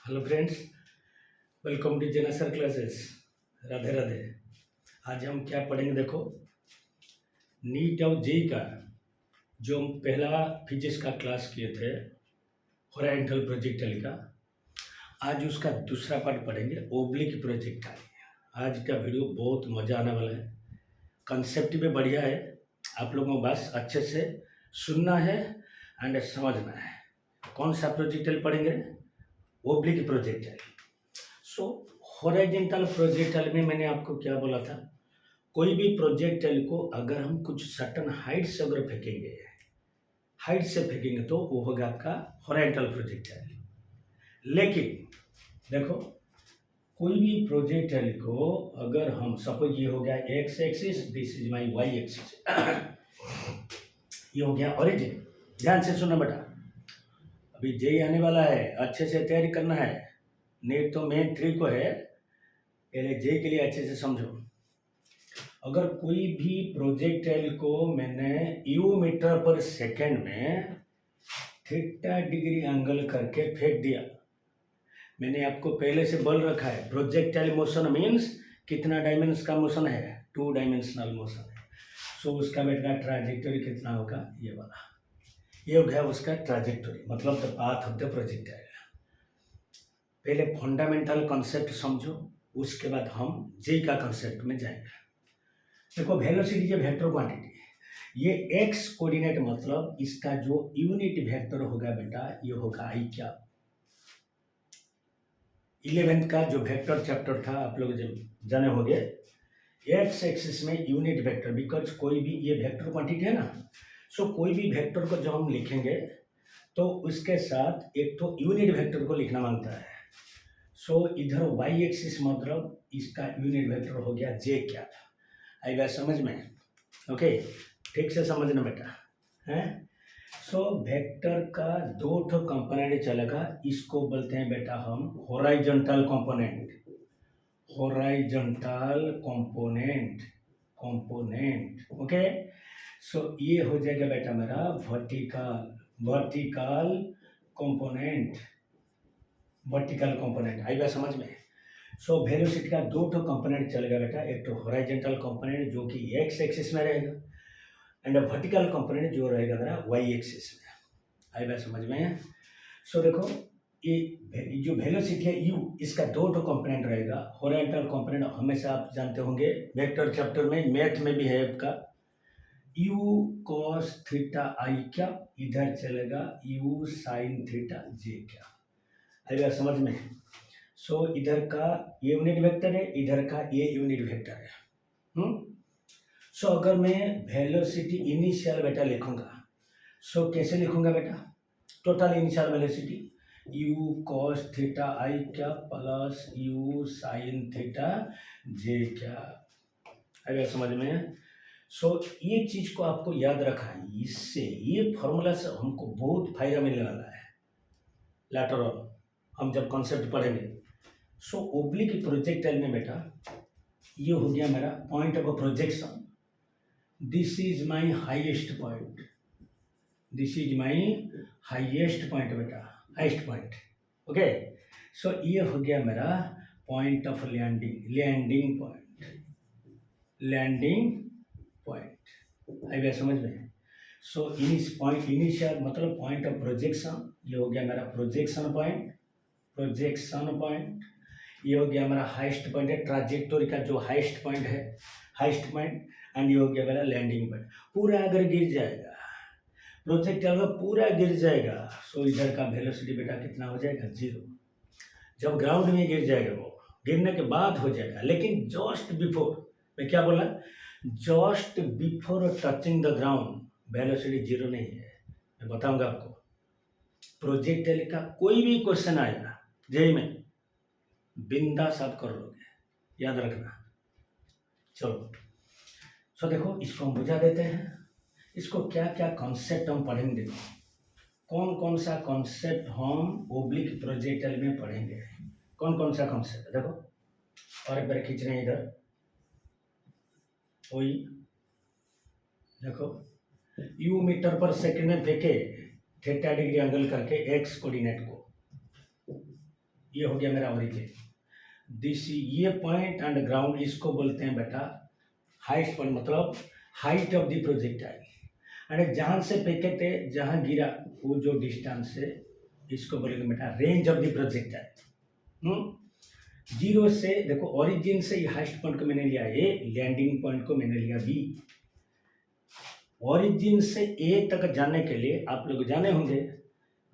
Hello friends, welcome to Jena sir classes. Radhe Radhe. आज हम क्या पढ़ेंगे देखो। नीट और जेई का जो हम पहला फिजिक्स का क्लास किए थे, हॉरिजॉन्टल प्रोजेक्टाइल का, आज उसका दूसरा पार्ट पढ़ेंगे, ओब्लिक प्रोजेक्टाइल। आज का वीडियो बहुत मज़ा आने वाला है। कंसेप्ट भी बढ़िया है, आप लोगों को बस अच्छे से सुनना है एंड समझना है। कौन सा प्रोजेक्टाइल पढ़ेंगे? Oblique projectile. सो हॉरिजॉन्टल प्रोजेक्टाइल में मैंने आपको क्या बोला था, कोई भी प्रोजेक्टाइल को अगर हम कुछ सर्टन हाइट से अगर फेंकेंगे, हाइट से फेंकेंगे तो वो होगा आपका हॉरिजॉन्टल प्रोजेक्टाइल। लेकिन देखो, कोई भी प्रोजेक्टाइल को अगर हम सपोज ये हो गया x axis, this is my y axis, ये हो गया ओरिजिन। ध्यान से सुनना बेटा, अभी जेई आने वाला है, अच्छे से तैयारी करना है। नेट तो मेन 3 को है, पहले जे के लिए अच्छे से समझो। अगर कोई भी प्रोजेक्टाइल को मैंने यू मीटर पर सेकेंड में थीटा डिग्री एंगल करके फेंक दिया, मैंने आपको पहले से बोल रखा है प्रोजेक्टाइल मोशन मीन्स कितना डायमेंशन का मोशन है, 2 डायमेंशनल मोशन है। सो उसका बेटा ट्राजेक्टरी कितना होगा, ये वाला, ये हो गया उसका ट्राजेक्टरी, मतलब the path of the projectile. पहले फंडामेंटल कॉन्सेप्ट समझो, उसके बाद हम जे का कॉन्सेप्ट में जाएंगे। देखो, वेलोसिटी ये वेक्टर क्वांटिटी है, ये एक्स कोऑर्डिनेट, मतलब इसका जो यूनिट वेक्टर होगा बेटा, ये होगा आई क्या। 11th का जो वेक्टर चैप्टर था आप लोग जब जाने होंगे, एक्स एक्सिस में यूनिट वेक्टर, बिकॉज कोई भी ये वेक्टर क्वांटिटी है ना, सो कोई भी वेक्टर को जब हम लिखेंगे तो उसके साथ एक तो यूनिट वेक्टर को लिखना मांगता है। सो इधर वाई एक्सिस मतलब इसका यूनिट वेक्टर हो गया जे क्या। आई बात समझ में? ओके, ठीक से समझना बेटा है। सो वेक्टर का 2 कंपोनेंट चलेगा, इसको बोलते हैं बेटा हम horizontal component, horizontal component, component. Okay, so ये हो जाएगा बेटा मेरा vertical, vertical component, vertical component. आई बात समझ में? सो वेलोसिटी का 2 कंपोनेंट चलेगा बेटा, एक तो हॉरिजॉन्टल कंपोनेंट जो कि एक्स एक्सिस में रहेगा, एंड वर्टिकल कंपोनेंट जो रहेगा मेरा वाई एक्सिस में। आई बात समझ में? सो देखो, ये जो वेलोसिटी है यू, इसका 2 कंपोनेंट रहेगा। हॉरिजॉन्टल कंपोनेंट हमेशा आप जानते होंगे, वेक्टर चैप्टर में, मैथ में भी है आपका, यू कॉस थीटा आई क्या, इधर चलेगा यू साइन थीटा जे क्या। आई बात समझ में? सो इधर का ये यूनिट वेक्टर है, इधर का ये यूनिट वेक्टर है। सो अगर मैं वेलोसिटी इनिशियल बेटा लिखूंगा, सो कैसे लिखूंगा बेटा, total initial velocity u cos theta i क्या plus u sine theta j क्या। अगर समझ में? सो ये चीज को आपको याद रखा है, इससे ये फॉर्मूला से हमको बहुत फायदा मिलने वाला है लेटर ऑन, हम जब कॉन्सेप्ट पढ़ेंगे। सो ओब्लिक प्रोजेक्टाइल में बेटा ये हो गया मेरा point of projection, this is my highest point, this is my highest point बेटा, हाइएस्ट पॉइंट। ओके, सो ये हो गया मेरा point of landing, landing point, landing point. आई बात समझ में? सो पॉइंट इनिशियल मतलब पॉइंट ऑफ प्रोजेक्शन, ये हो गया मेरा प्रोजेक्शन पॉइंट, प्रोजेक्शन पॉइंट। ये हो गया हमारा हाइस्ट पॉइंट है, ट्राजेक्टोरी का जो हाइस्ट पॉइंट है, हाइस्ट पॉइंट। एंड ये हो गया मेरा लैंडिंग पॉइंट। पूरा अगर गिर जाएगा प्रोजेक्ट, अगर पूरा गिर जाएगा, सो इधर का वेलोसिटी बेटा कितना हो जाएगा, 0। जब ग्राउंड में गिर जाएगा, वो गिरने के बाद हो जाएगा, लेकिन जस्ट बिफोर, मैं क्या बोला, just before touching the ground velocity 0 नहीं है। मैं बताऊंगा आपको, प्रोजेक्टाइल का कोई भी क्वेश्चन आएगा जेई में, बिंदास आप कर लोगे, याद रखना। चलो, सो देखो, इसको हम बुझा देते हैं। इसको क्या क्या कॉन्सेप्ट हम पढ़ेंगे, देखो कौन कौन सा कॉन्सेप्ट हम ओब्लिक प्रोजेक्टाइल में पढ़ेंगे, कौन कौन सा कॉन्सेप्ट है। देखो, और एक बार खींच रहे हैं इधर, वही देखो, यू मीटर पर सेकंड में फेंके थीटा डिग्री एंगल करके एक्स कोऑर्डिनेट को, ये हो गया मेरा ओरिजिन। दिस ये पॉइंट एंड ग्राउंड इसको बोलते हैं बेटा हाइट पॉइंट, मतलब height of the projectile. And जहाँ से फेंके थे, जहाँ गिरा वो जो डिस्टेंस है, इसको बोलेंगे बेटा range of the projectile. Zero से देखो, ओरिजिन से ये हाइस्ट पॉइंट को मैंने लिया ए, लैंडिंग पॉइंट को मैंने लिया बी। ओरिजिन से ए तक जाने के लिए आप लोग जाने होंगे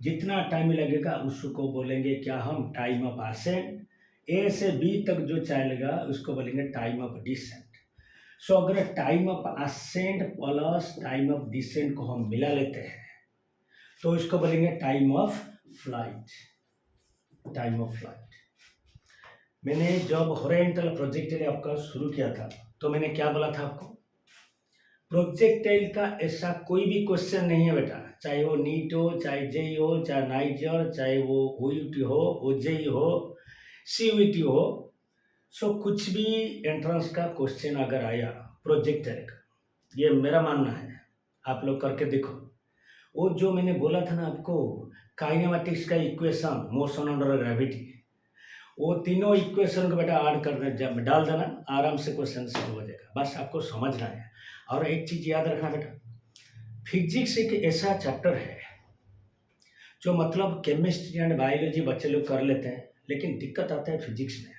जितना टाइम लगेगा उसको बोलेंगे क्या हम, टाइम ऑफ असेंट। ए से बी तक जो चलेगा उसको बोलेंगे टाइम ऑफ डिसेंट। सो अगर time of ascent plus time of descent को हम मिला लेते हैं तो इसको बोलेंगे time of flight. Time of flight. मैंने जब हॉरिजॉन्टल प्रोजेक्टाइल आपका शुरू किया था तो मैंने क्या बोला था आपको, प्रोजेक्टाइल का ऐसा कोई भी क्वेश्चन नहीं है बेटा, चाहे वो नीट हो, चाहे जेई हो, चाहे नाइजर, चाहे वो ओयूटी हो, ओजेई हो, सीयूईटी हो। सो कुछ भी एंट्रेंस का क्वेश्चन अगर आया प्रोजेक्टाइल का, ये मेरा मानना है, आप लोग करके देखो। वो जो मैंने बोला था ना आपको, काइनेमेटिक्स का इक्वेशन, मोशन अंडर ग्रेविटी, वो तीनों इक्वेशन को बेटा ऐड कर दे, जब डाल देना आराम से क्वेश्चन सॉल्व हो जाएगा। बस आपको समझना है। और एक चीज याद रखना बेटा, फिजिक्स एक ऐसा चैप्टर है जो मतलब केमिस्ट्री एंड बायोलॉजी बच्चे लोग कर लेते हैं, लेकिन दिक्कत आता है फिजिक्स में।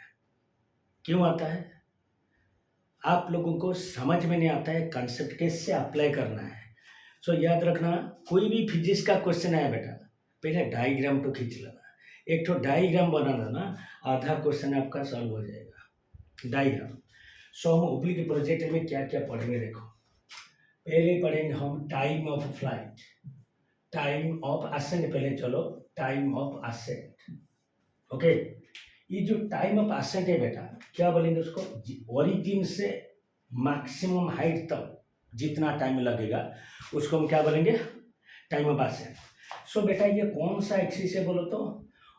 क्यों आता है? आप लोगों को समझ में नहीं आता है कॉन्सेप्ट कैसे अप्लाई करना है। सो याद रखना, कोई भी फिजिक्स का क्वेश्चन आया बेटा, पहले डायग्राम तो खींच लेना, एक तो डायग्राम बना देना, आधा क्वेश्चन आपका सॉल्व हो जाएगा। डायग्राम। सो हम ओब्लिक प्रोजेक्ट में क्या क्या पढ़ेंगे देखो। पहले पढ़ेंगे हम time of flight, time of ascent. पहले चलो टाइम ऑफ असेंट। ओके, ये जो टाइम ऑफ असेंट है बेटा, क्या बोलेंगे उसको, ओरिजिन से मैक्सिमम हाइट तक जितना टाइम लगेगा उसको हम क्या बोलेंगे, टाइम ऑफ असेंट। सो बेटा ये कौन सा एक्सिस है बोलो तो,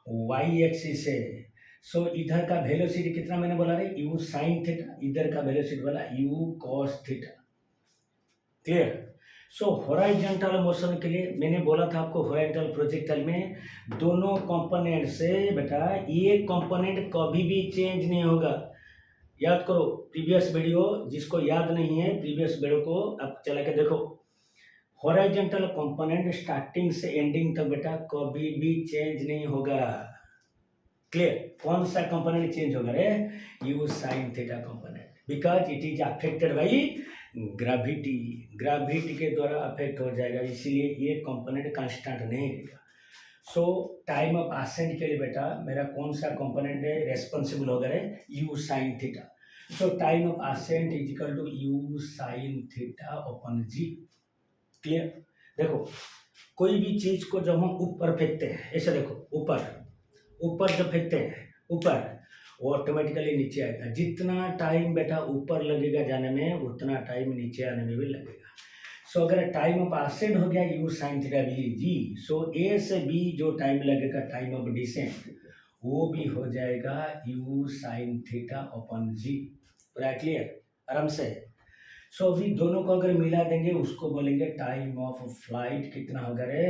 वाई एक्सिस है। सो इधर का वेलोसिटी कितना मैंने बोला रे, यू साइन थीटा, इधर का वेलोसिटी बोला you cos theta. Clear? So horizontal motion के लिए मैंने बोला था आपको, हॉरिजॉन्टल प्रोजेक्टाइल में दोनों कंपोनेंट से बेटा ये कंपोनेंट कभी भी चेंज नहीं होगा। याद करो प्रीवियस वीडियो, जिसको याद नहीं है प्रीवियस वीडियो को आप चला के देखो। हॉरिजॉन्टल कंपोनेंट स्टार्टिंग से एंडिंग तक बेटा कभी भी चेंज नहीं होगा। क्लियर? कौन सा कंपोनेंट चेंज होगा रे, u sine theta component, because it is affected by gravity. Gravity के द्वारा अफेक्ट हो जाएगा, इसीलिए ये कंपोनेंट कांस्टेंट नहीं रहेगा। सो टाइम ऑफ असेंट के लिए बेटा मेरा कौन सा कंपोनेंट है रेस्पॉन्सिबल होगा रे, u sine theta. So time of ascent is equal to u sine theta upon g. Clear? देखो कोई भी चीज को जब हम ऊपर फेंकते हैं, ऐसे देखो ऊपर ऊपर जब फेंकते हैं ऊपर, वो ऑटोमेटिकली नीचे आएगा। जितना टाइम बेटा ऊपर लगेगा जाने में, उतना टाइम नीचे आने में भी लगेगा। सो अगर टाइम ऑफ असेंट हो गया यू साइन थीटा बी जी, सो ए से बी जो टाइम लगेगा टाइम ऑफ डिसेंट, वो भी हो जाएगा यू साइन थीटा अपॉन जी। पूरा क्लियर? आराम से। सो अभी दोनों को अगर मिला देंगे उसको बोलेंगे टाइम ऑफ फ्लाइट। कितना होगा रे,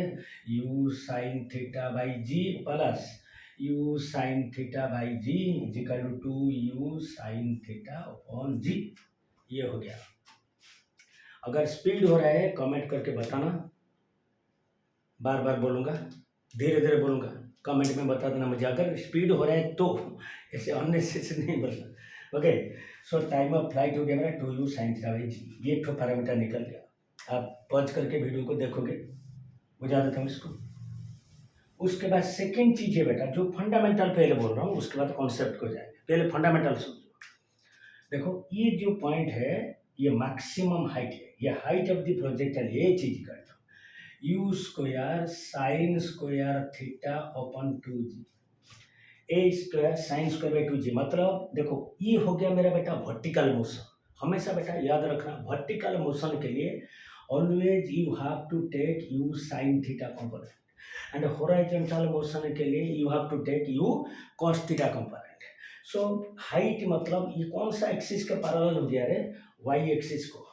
u sine theta by g plus u sine theta by g is equal to u sine theta upon g. ये हो गया। अगर स्पीड हो रहा है कमेंट करके बताना, बार बार बोलूँगा, धीरे धीरे बोलूँगा, कमेंट में बता देना मुझे अगर स्पीड हो रहा है तो, ऐसे अननेसेसरी नहीं बोलना। Okay, so time of flight हो गया मेरा two u sine theta by g. ये एक पैरामीटर निकल गया। आप पॉज करके वीडियो को देखोगे, बुझा देता हूँ इसको। उसके बाद सेकेंड चीज है बेटा, जो फंडामेंटल पहले बोल रहा हूँ, उसके बाद कॉन्सेप्ट को जाएंगे। पहले फंडामेंटल समझो। देखो ये जो पॉइंट है ये मैक्सिमम हाइट है, ये हाइट ऑफ द प्रोजेक्टाइल। ये चीज करता हूँ, you square sine square theta upon 2g, A square sine square by 2g। मतलब देखो ये हो गया मेरा बेटा वर्टिकल मोशन। हमेशा बेटा याद रखना, वर्टिकल मोशन के लिए always you have to take u sine theta component, and horizontal motion के लिए you have to take u cos theta component. So height मतलब ये कौन सा एक्सिस के पैरेलल हो गया रे, वाई एक्सिस को।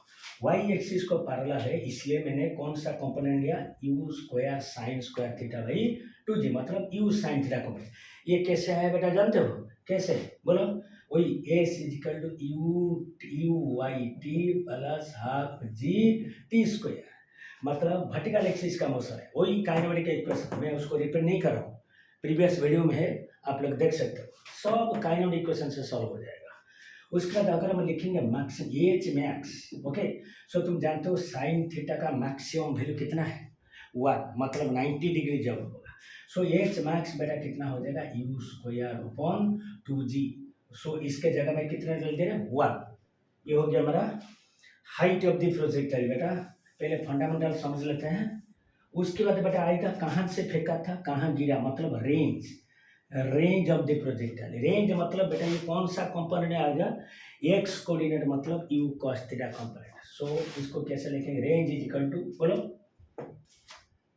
वाई एक्सिस को पैरेलल है, इसलिए मैंने कौन सा कंपोनेंट लिया, you square sine square theta by 2g मतलब u sin थीटा कंपोनेंट। ये कैसे आया बेटा जानते हो कैसे? बोलो। वही s equal to u y t plus half g t square, मतलब वर्टिकल एक्सिस का मोशन है। वही काइनेमेटिक इक्वेशन, मैं उसको रिपीट नहीं कर रहा हूँ, प्रीवियस वीडियो में है, आप लोग देख सकते हो। सब काइनेमेटिक इक्वेशन से सॉल्व हो जाएगा। उसके बाद अगर हम लिखेंगे मैक्स एच मैक्स, ओके, सो तुम जानते हो साइन थीटा का मैक्सिमम वैल्यू कितना है? 1, मतलब 90 डिग्री जब होगा। सो एच मैक्स बेटा कितना हो जाएगा? U square upon 2g। सो इसके जगह में कितना डाल दे रहे हैं? 1। ये हो गया हमारा हाइट ऑफ द प्रोजेक्टाइल। बेटा पहले फंडामेंटल समझ लेते हैं, उसके बाद बेटा आएगा कहाँ से फेंका था, कहाँ गिरा, मतलब range, range of the projectile. Range मतलब बेटा ये कौन सा कंपोनेंट आ गया? एक्स कोऑर्डिनेट मतलब यू cos थीटा कंपोनेंट। सो इसको कैसे लिखेंगे? रेंज इज इक्वल टू, बोलो,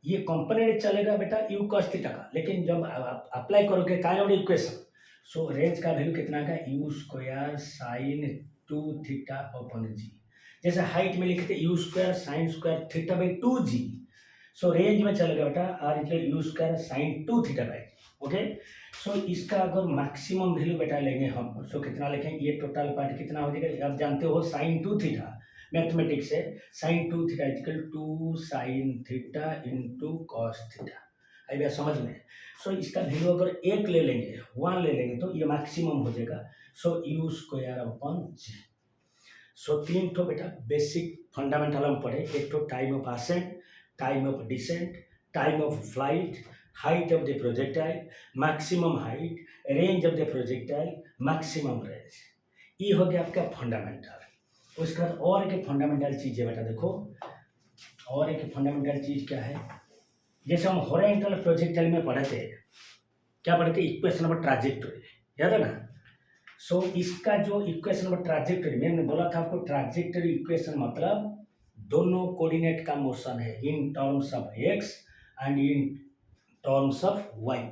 ये कंपोनेंट चलेगा बेटा यू cos थीटा का, लेकिन जब आप अप्लाई करोगे काइनेमेटिक इक्वेशन, सो रेंज का वैल्यू कितना का? U square sine 2 theta upon g. जैसे हाइट में लिखते u square sine square theta by 2g, so range में चलेगा बेटा r equal u square sine 2 theta by, okay. So इसका अगर मैक्सिमम वैल्यू बेटा लेंगे हम, सो कितना लिखेंगे? ये टोटल पार्ट कितना हो जाएगा? आप जानते हो साइन 2 थीटा मैथमेटिक्स से, sine 2 theta equal 2 sine theta into cos theta. आई बात समझ में? सो इसका वैल्यू अगर 1 ले लेंगे, 1 ले लेंगे, तो ये मैक्सिमम हो जाएगा। So u square upon g. So 3 ठो बेटा बेसिक फंडामेंटल हम पढ़े। एक तो time of ascent, time of descent, time of flight, height of the projectile, maximum height, range of the projectile, maximum range. ये हो गया आपका फंडामेंटल। उसके बाद और एक फंडामेंटल चीज़ है बेटा, देखो और एक फंडामेंटल चीज़ क्या है? जैसे हम हॉरिजॉन्टल प्रोजेक्टाइल में पढ़े थे, क्या पढ़े थे? इक्वेशन ऑफ ट्राजेक्टरी, याद है ना? सो इसका जो इक्वेशन ऑफ ट्राजेक्टरी, मैंने बोला था आपको, ट्राजेक्टरी इक्वेशन मतलब दोनों कोऑर्डिनेट का मोशन है in terms of x and in terms of y.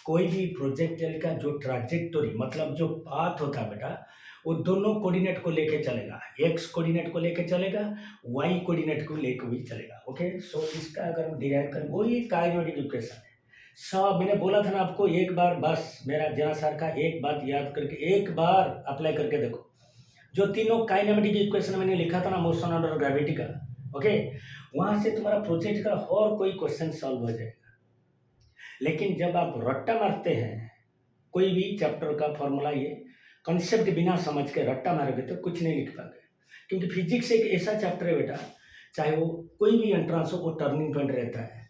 कोई भी प्रोजेक्टाइल का जो ट्राजेक्टरी मतलब जो पाथ होता है बेटा, वो दोनों कोऑर्डिनेट को लेके चलेगा, एक्स कोऑर्डिनेट को लेके चलेगा, वाई कोऑर्डिनेट को लेके भी चलेगा, ओके। सो इसका अगर हम डिराइव करें, वही काइनेमेटिक इक्वेशन है। सब मैंने बोला था ना आपको, एक बार बस मेरा जना सर का एक बात याद करके एक बार अप्लाई करके देखो। जो तीनों काइनेमेटिक इक्वेशन मैंने लिखा था ना मोशन अंडर ग्रेविटी का, ओके, वहां से तुम्हारा प्रोजेक्ट का और कोई क्वेश्चन सॉल्व हो जाएगा। लेकिन जब आप रट्टा मारते हैं कोई भी चैप्टर का फॉर्मूला, ये कॉन्सेप्ट बिना समझ के रट्टा मारोगे तो कुछ नहीं लिख पाओगे। क्योंकि फिजिक्स एक ऐसा चैप्टर है बेटा, चाहे वो कोई भी एंट्रांस हो, वो टर्निंग पॉइंट रहता है।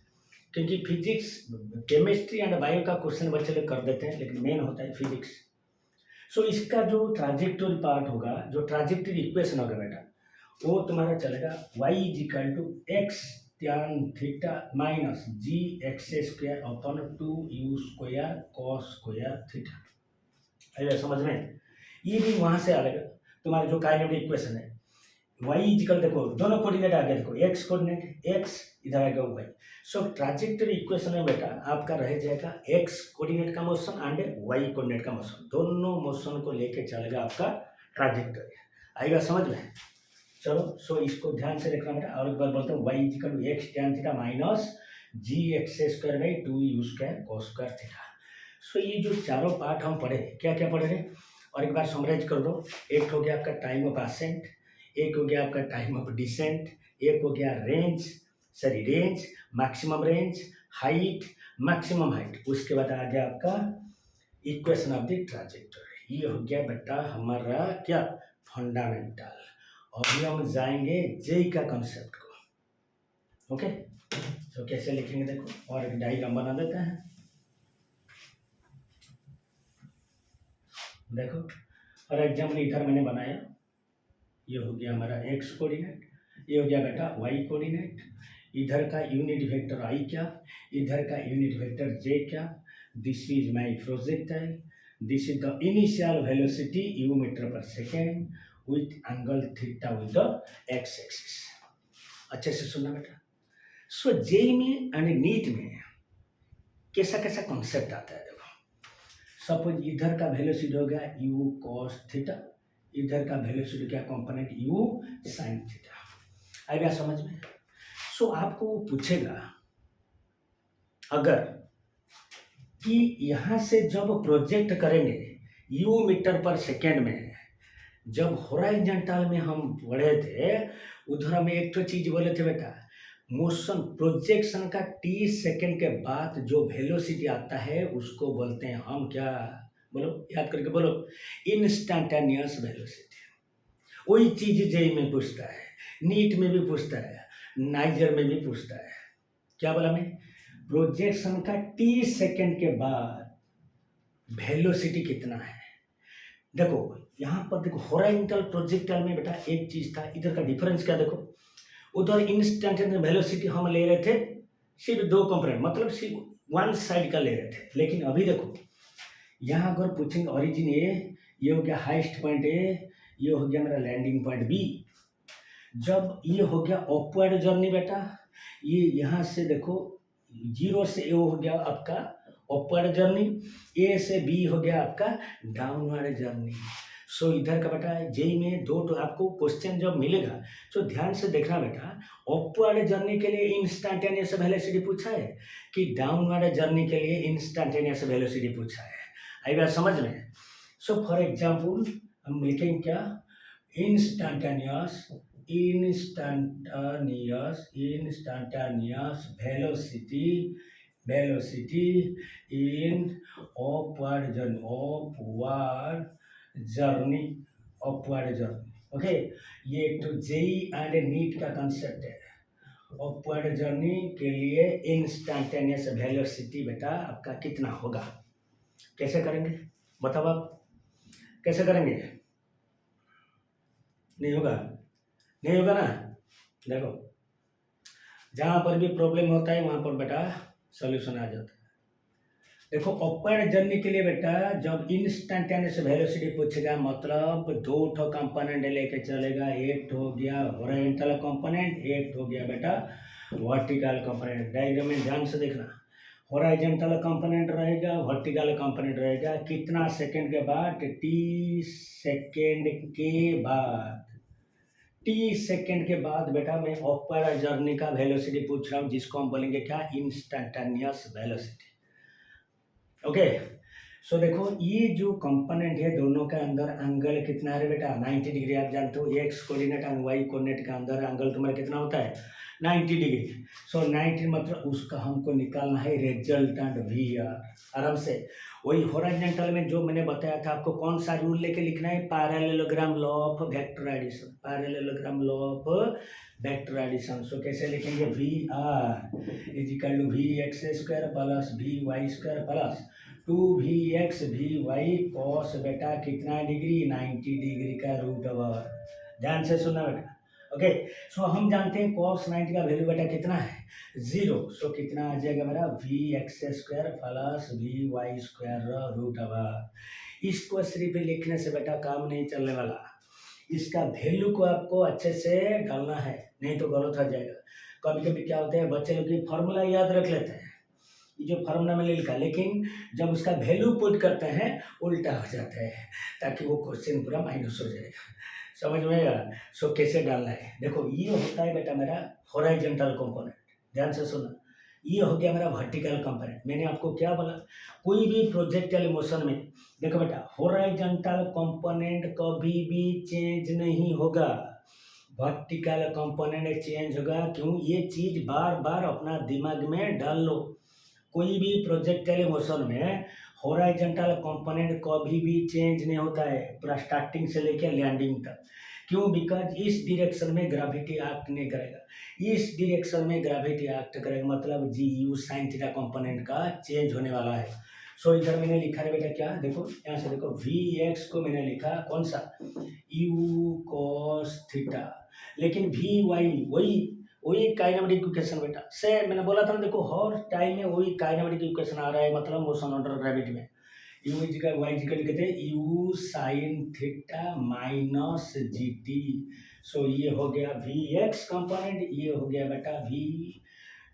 क्योंकि फिजिक्स, केमिस्ट्री एंड बायो का क्वेश्चन बच्चे लोग कर देते हैं, लेकिन मेन होता है फिजिक्स। सो इसका जो ट्राजेक्टरी पार्ट होगा, जो ट्राजेक्टरी इक्वेशन होगा बेटा, वो तुम्हारा चलेगा y is equal to x tan theta minus g x square upon 2u square cos square theta. अरे समझ में? ये भी वहां से आएगा तुम्हारा जो काइनेमेटिक इक्वेशन है। y इज इक्वल, देखो दोनों कोऑर्डिनेट आ गया, देखो x कोऑर्डिनेट x, इधर आएगा y। सो ट्राजेक्टरी इक्वेशन में बेटा आपका रह जाएगा x कोऑर्डिनेट का मोशन एंड y कोऑर्डिनेट का मोशन, दोनों मोशन को लेके चलेगा आपका ट्राजेक्टरी। आएगा समझ में? चलो, सो इसको ध्यान से रखना बेटा। और एक बार बोलता हूँ, y equal to x tan theta minus g x square by 2u square cos square theta. So ये जो चारों पार्ट हम पढ़े, क्या क्या पढ़े हैं और एक बार समराइज कर दो। एक हो गया आपका टाइम ऑफ असेंट, एक हो गया आपका टाइम ऑफ डिसेंट, एक हो गया range, maximum range, height, maximum height. उसके बाद आ गया आपका इक्वेशन ऑफ द ट्राजेक्टरी। ये हो गया बेटा हमारा क्या? फंडामेंटल। अभी हम जाएंगे जेई का कंसेप्ट को, ओके। तो कैसे लिखेंगे देखो, और एक डायग्राम बना देते हैं। देखो फॉर एग्जाम्पल इधर मैंने बनाया, ये हो गया हमारा एक्स कोऑर्डिनेट, ये हो गया बेटा वाई कोऑर्डिनेट, इधर का यूनिट वेक्टर आई क्या, इधर का यूनिट वेक्टर जे क्या। This is my projectile, this is the initial velocity u metre per second with angle theta with the x axis. अच्छे से सुनना बेटा। सो जेई में एंड नीट में कैसा कैसा कॉन्सेप्ट आता है देखो। सपोज इधर का वेलोसिटी हो गया यू कॉस थीटा, इधर का वेलोसिटी क्या कंपोनेंट यू साइन थीटा। आएगा समझ में? सो आपको वो पूछेगा, अगर कि यहाँ से जब प्रोजेक्ट करेंगे यू मीटर पर सेकेंड में, जब हॉरिजॉन्टल में हम पढ़े थे उधर हमें एक तो चीज बोले थे बेटा, मोशन प्रोजेक्शन का टी सेकेंड के बाद जो वेलोसिटी आता है उसको बोलते हैं हम क्या, बोलो याद करके बोलो, इंस्टैंटेनियस वेलोसिटी। वही चीज जेई में पूछता है, नीट में भी पूछता है, नाइजर में भी पूछता है। क्या बोला मैं, प्रोजेक्शन का टी सेकेंड के बाद वेलोसिटी कितना है। देखो यहाँ पर देखो हॉरिजॉन्टल प्रोजेक्टाइल में बेटा एक चीज था, इधर का डिफरेंस क्या देखो, उधर इंस्टेंटेनियस वेलोसिटी हम ले रहे थे सिर्फ दो कंपोनेंट, मतलब सिर्फ वन साइड का ले रहे थे। लेकिन अभी देखो यहाँ अगर पूछेंगे ओरिजिन ए, ये हो गया हाईएस्ट पॉइंट ए, ये हो गया मेरा लैंडिंग पॉइंट बी। जब ये हो गया अपवर्ड जर्नी बेटा, ये यहाँ से देखो जीरो से ए हो गया आपका अपवर्ड जर्नी, ए से बी हो गया आपका डाउनवर्ड जर्नी। सो इधर का बेटा जेई में दो तो आपको क्वेश्चन जब मिलेगा तो ध्यान से देखना बेटा, अपवर्ड जर्नी के लिए इंस्टैंटेनियस वेलोसिटी पूछा है कि डाउनवर्ड जर्नी के लिए इंस्टैंटेनियस वेलोसिटी पूछा है। आई बात समझ में। सो फॉर एग्जाम्पल हम लिखेंगे क्या, instantaneous velocity in upward journey, okay. ये एक तो जेई एंड नीट का कंसेप्ट है। अपवर्ड जर्नी के लिए इंस्टैंटेनियस वेलोसिटी बेटा आपका कितना होगा, कैसे करेंगे बताओ आप, कैसे करेंगे, नहीं होगा ना। देखो जहाँ पर भी प्रॉब्लम होता है वहाँ पर बेटा सॉल्यूशन आ जाता है। देखो अपवर्ड जर्नी के लिए बेटा जब इंस्टैंटेनियस वेलोसिटी पूछेगा मतलब दो ठो कंपोनेंट लेके चलेगा, एक हो गया हॉरिजॉन्टल कंपोनेंट, एक हो गया बेटा वर्टिकल कंपोनेंट। डायग्राम में ध्यान से देखना, हॉरिजॉन्टल कंपोनेंट रहेगा, वर्टिकल कंपोनेंट रहेगा, कितना सेकंड के बाद, टी सेकंड के बाद, टी सेकंड के बाद बेटा मैं अपवर्ड जर्नी का वेलोसिटी पूछ रहा हूँ जिसको हम बोलेंगे क्या, इंस्टैंटेनियस वेलोसिटी। ओके। सो देखो ये जो कंपोनेंट है दोनों के अंदर एंगल कितना है बेटा, 90 डिग्री। आप जानते हो एक्स कोऑर्डिनेट और वाई कोऑर्डिनेट के अंदर एंगल तुम्हारा कितना होता है, 90 डिग्री। सो 90 मतलब उसका हमको निकालना है रिजल्टेंट वी आर। आराम से वही हॉरिजॉन्टल में जो मैंने बताया था आपको कौन सा रूल लेके लिखना है, parallelogram law of vector addition, parallelogram law of vector addition. So कैसे लिखेंगे, v r is equal to v x square plus v y square plus 2vx vy cos बेटा कितना डिग्री, 90 डिग्री का रूट ओवर। ध्यान से सुनना बेटा। Okay. सो हम जानते हैं cos 90 का वैल्यू बेटा कितना है, 0। सो कितना आ जाएगा मेरा, vx square plus vy square root over. इसको सिर्फ लिखने से बेटा काम नहीं चलने वाला, इसका वैल्यू को आपको अच्छे से डालना है, नहीं तो गलत हो जाएगा। कभी कभी क्या होता है बच्चे लोग की फॉर्मूला याद रख लेते हैं, जो फॉर्मूला में लिखा, लेकिन जब उसका वैल्यू पुट करते हैं उल्टा हो जाता है, ताकि वो क्वेश्चन पूरा माइनस हो जाएगा। समझ में आएगा। सो कैसे डालना है, देखो ये होता है बेटा मेरा हॉरिजॉन्टल कंपोनेंट, ध्यान से सुनना। ये हो गया मेरा वर्टिकल कंपोनेंट। मैंने आपको क्या बोला, कोई भी प्रोजेक्टाइल मोशन में देखो बेटा हॉरिजॉन्टल कंपोनेंट कभी भी चेंज नहीं होगा, वर्टिकल कंपोनेंट चेंज होगा। क्यों, ये चीज बार बार अपना दिमाग में डाल लो। कोई भी प्रोजेक्टाइल मोशन में हॉरिजॉन्टल कंपोनेंट कभी भी चेंज नहीं होता है, पूरा स्टार्टिंग से लेकर लैंडिंग तक। क्यों, बिकॉज इस डायरेक्शन में ग्रेविटी एक्ट नहीं करेगा, इस डायरेक्शन में ग्रेविटी एक्ट करेगा, मतलब जी यू साइन थीटा कंपोनेंट का चेंज होने वाला है। सो इधर मैंने लिखा है बेटा क्या, देखो यहाँ से देखो वी एक्स को मैंने लिखा कौन सा, यू कॉस थीटा, लेकिन वी वाई वही काइनेमेटिक इक्वेशन बेटा से मैंने बोला था ना, देखो हर टाइम में वही काइनेमेटिक इक्वेशन आ रहा है, मतलब मोशन अंडर ग्रेविटी में यू इजिकल वाई इजिकल कहते हैं u sine theta minus g t. So ये हो गया वी एक्स कंपोनेंट, ये हो गया बेटा v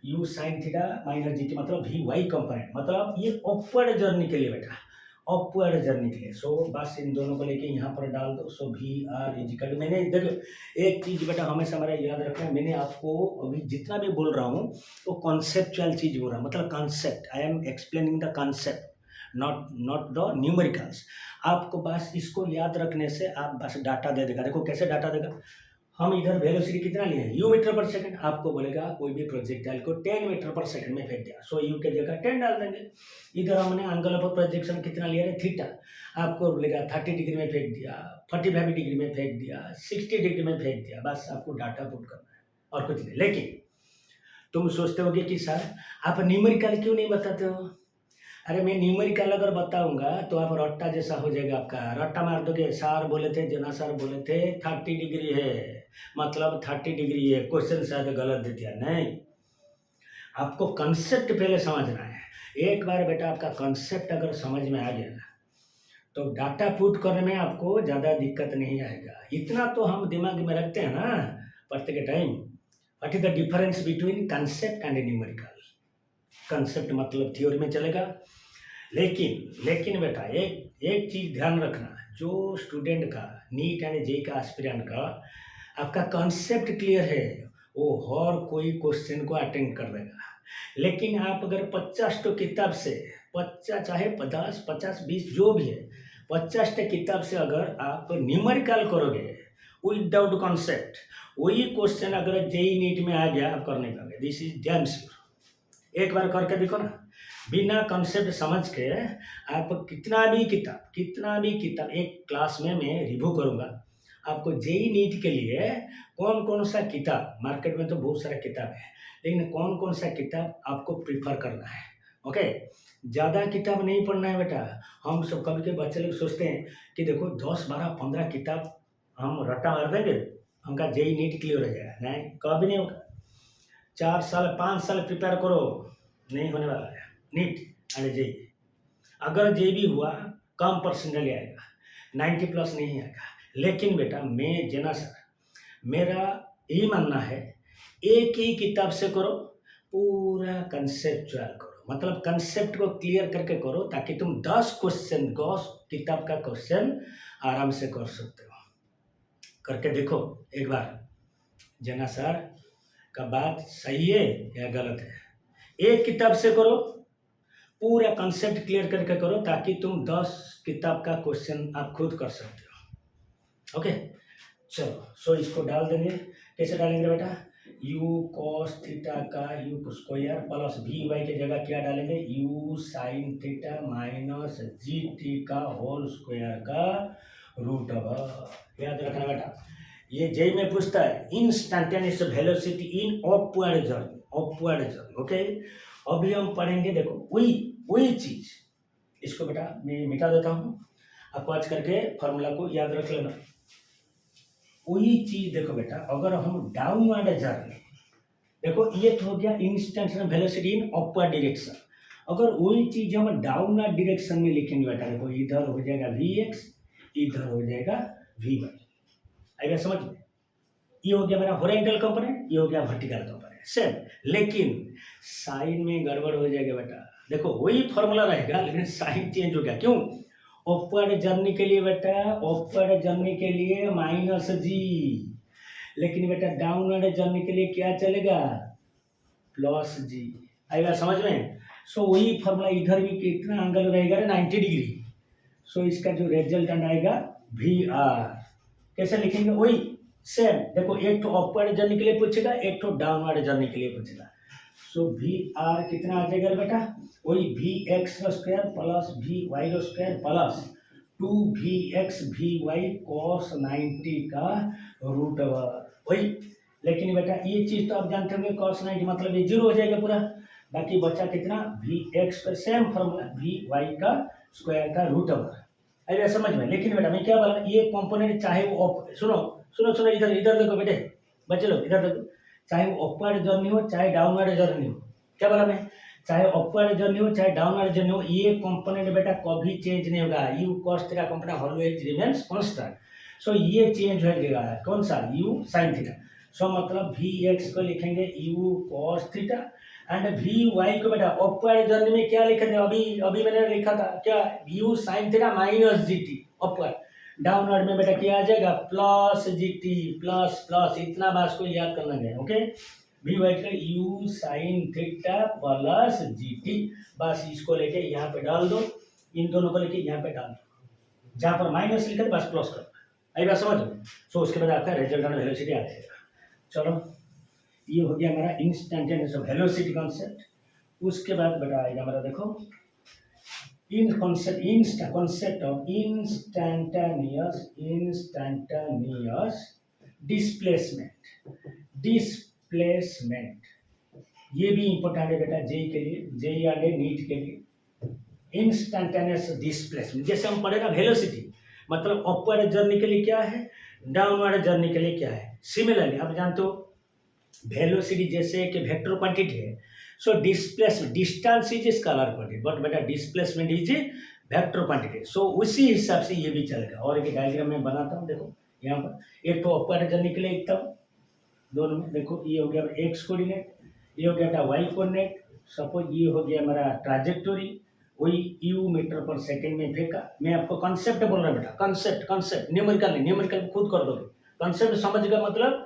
u sine theta minus g t, मतलब वी वाई कंपोनेंट, मतलब ये अपवर्ड जर्नी के लिए बेटा अपवर्ड जर्नी के लिए। सो बस इन दोनों को लेके यहाँ पर डाल दो। So v r is equal to, मैंने देखो एक चीज़ बेटा हमेशा हमारा याद रखना है, मैंने आपको अभी जितना भी बोल रहा हूँ वो कॉन्सेप्चुअल चीज़ बोल रहा हूँ, मतलब concept, I am explaining the concept, not the numericals. आपको बस इसको याद रखने से आप बस डाटा दे देगा। देखो कैसे डाटा देगा, हम इधर वेलोसिटी कितना लिए हैं, यू मीटर पर सेकंड, आपको बोलेगा कोई भी प्रोजेक्टाइल को 10 मीटर पर सेकंड में फेंक दिया, सो यू के जगह 10 डाल देंगे। इधर हमने एंगल ऑफ प्रोजेक्शन कितना लिया है, थीटा, आपको बोलेगा 30 डिग्री में फेंक दिया, 45 डिग्री में फेंक दिया, 60 डिग्री में फेंक दिया, बस आपको डाटा पुट करना है और कुछ नहीं। लेकिन तुम सोचते होगे कि सर आप न्यूमेरिकल क्यों नहीं बताते हो। अरे मैं न्यूमेरिकल अगर बताऊंगा तो आप रट्टा जैसा हो जाएगा, आपका रट्टा मार दोगे। सर बोले थे, जना सर बोले थे 30 डिग्री है, मतलब 30 डिग्री है, क्वेश्चन शायद गलत दे दिया। नहीं, आपको कंसेप्ट पहले समझना है। एक बार बेटा आपका कंसेप्ट अगर समझ में आ गया तो डाटा पुट करने में आपको ज़्यादा दिक्कत नहीं आएगा। इतना तो हम दिमाग में रखते हैं ना पढ़ते के time, what is the difference between concept and numerical. Concept मतलब थ्योरी में चलेगा, लेकिन बेटा एक चीज़ ध्यान रखना, जो स्टूडेंट का नीट एंड जेईई का एस्पिरेंट का आपका कॉन्सेप्ट क्लियर है वो हर कोई क्वेश्चन को अटेंड कर देगा। लेकिन आप अगर 50 तो किताब से 50 चाहे 10 50 20 जो भी है 50 किताब से अगर आप न्यूमेरिकल करोगे विदाउट कॉन्सेप्ट, वही क्वेश्चन अगर जेईई नीट में आ गया आप कर नहीं पाओगे। This is damn sure. एक बार करके देखो ना, बिना कंसेप्ट समझ के आप कितना भी किताब एक क्लास में मैं रिव्यू करूँगा आपको जेईई नीट के लिए। कौन कौन सा किताब, मार्केट में तो बहुत सारा किताब है, लेकिन कौन कौन सा किताब आपको प्रीफर करना है। ओके, ज़्यादा किताब नहीं पढ़ना है बेटा। हम सब कभी के बच्चे लोग सोचते हैं कि देखो 10 12 15 किताब हम रट्टा मार देंगे हमका जेईई नीट क्लियर हो जाएगा। नहीं, कभी नहीं होगा। 4 साल 5 साल प्रिपेयर करो, नहीं होने वाला है नीट एंड जेईई। अगर जेईई भी हुआ कम परसेंटेज आएगा, 90 प्लस नहीं आएगा। लेकिन बेटा मैं जना सर, मेरा यही मानना है एक ही किताब से करो, पूरा कंसेप्चुअल करो, मतलब कंसेप्ट को क्लियर करके करो ताकि तुम 10 किताब का क्वेश्चन आराम से कर सकते हो। करके देखो एक बार, जना सर का बात सही है या गलत है। एक किताब से करो, पूरा कंसेप्ट क्लियर करके करो ताकि तुम 10 किताब का क्वेश्चन आप खुद कर सकते हो। ओके, चलो सो इसको डाल देंगे। कैसे डालेंगे बेटा, u cos थीटा का u square plus v y की जगह क्या डालेंगे, u sine theta minus g t का होल स्क्वायर का रूट ओवर। याद रखना बेटा, ये जेईई में पूछता है instantaneous velocity in upward journey. Okay, अभी हम पढ़ेंगे, देखो वही चीज, इसको बेटा मैं मिटा देता हूँ, आप आज करके फॉर्मूला को याद रख लेना। वही चीज देखो बेटा, अगर हम डाउनवर्ड जर्नी, देखो ये तो हो गया instantaneous velocity in upward direction. अगर वही चीज हम डाउनवर्ड डायरेक्शन में लिखेंगे बेटा, देखो इधर हो जाएगा vx, इधर हो जाएगा vy। आएगा समझ में, ये हो गया मेरा हॉरिजॉन्टल कंपोनेंट, ये हो गया वर्टिकल कंपोनेंट सेम। लेकिन साइन में गड़बड़ हो जाएगा बेटा, देखो वही फॉर्मूला रहेगा लेकिन साइन चेंज हो गया। क्यों, अपवर्ड जर्नी के लिए बेटा, अपवर्ड जर्नी के लिए माइनस जी, लेकिन बेटा डाउनवर्ड जर्नी के लिए क्या चलेगा, प्लस जी। आएगा समझ में। सो वही फॉर्मूला इधर भी कितना एंगल रहेगा 90 डिग्री। सो इसका जो रिजल्टेंट आएगा वी आर, कैसे लिखेंगे, वही सेम। देखो एक तो अपवर्ड जर्नी के लिए पूछेगा, एक तो डाउनवर्ड जर्नी के लिए पूछेगा। सो वी आर कितना आ जाएगा बेटा, वही v x square plus v y square plus 2vx vy cos 90 का रूट ओवर वही। लेकिन बेटा ये चीज़ तो आप जानते होंगे, cos 90 मतलब ये जीरो हो जाएगा पूरा, बाकी बचा कितना vx का सेम फॉर्मूला vy का स्क्वायर का रूट ओवर। अरे समझ में। लेकिन बेटा मैं क्या बोला, ये कंपोनेंट चाहे वो सुनो इधर देखो बेटे, बच्चे लोग इधर देखो, चाहे वो अपवर्ड जर्नी हो चाहे डाउनवर्ड जर्नी हो, क्या बोला मैं, चाहे अपवर्ड जर्नी हो चाहे डाउनवर्ड जर्नी हो, ये कंपोनेंट बेटा कभी चेंज नहीं होगा। U cos theta component always remains constant. So ये चेंज हो जाएगा, कौन सा, यू साइन थीटा। सो मतलब वी एक्स को लिखेंगे u cos theta and v y को बेटा अपवर्ड जर्नी में क्या लिखा था, अभी अभी मैंने लिखा था क्या, you sine theta minus g T upward. Downward में बेटा क्या आ जाएगा, plus G T plus plus, इतना बात को याद करना है। ओके, वी वाई का you sine theta plus G T, बस इसको लेके यहाँ पे डाल दो, इन दोनों को लेके यहाँ पे डाल दो, जहाँ पर माइनस लिखा था बस प्लस कर दो, आई बात समझ लो। सो उसके बाद आपका रिजल्टेंट वेलोसिटी आ जाएगा। चलो ये हो गया हमारा इंस्टेंटेनियस वेलोसिटी कॉन्सेप्ट। उसके बाद बेटा आएगा हमारा देखो इन कॉन्सेप्ट ऑफ इंस्टेंटेनियस डिस्प्लेसमेंट। ये भी इंपॉर्टेंट है बेटा जेई के लिए, जेई आगे नीट के लिए। इंस्टेंटेनियस डिस्प्लेसमेंट जैसे हम पढ़े ना वेलोसिटी, मतलब अपवर्ड जर्नी के लिए क्या है, डाउनवर्ड जर्नी के लिए क्या है। सिमिलरली आप जानते हो वेलोसिटी जैसे कि वेक्टर क्वांटिटी है, so displacement distance is scalar quantity, but बेटा डिस्प्लेसमेंट इज वेक्टर क्वांटिटी। सो उसी हिसाब से ये भी चलेगा। और एक डायग्राम में बनाता हूँ, देखो यहाँ पर एक तो अपवर्ड जर्नी के लिए लिखता हूँ, दोनों में देखो ये हो गया एक्स कोऑर्डिनेट, ये हो गया बेटा वाई कोऑर्डिनेट। सपोज ये हो गया हमारा ट्राजेक्टोरी, वही यू मीटर पर सेकंड में फेंका। मैं आपको कॉन्सेप्ट बोल रहा हूँ बेटा, कॉन्सेप्ट न्यूमेरिकल खुद कर दोगे, कॉन्सेप्ट समझ का मतलब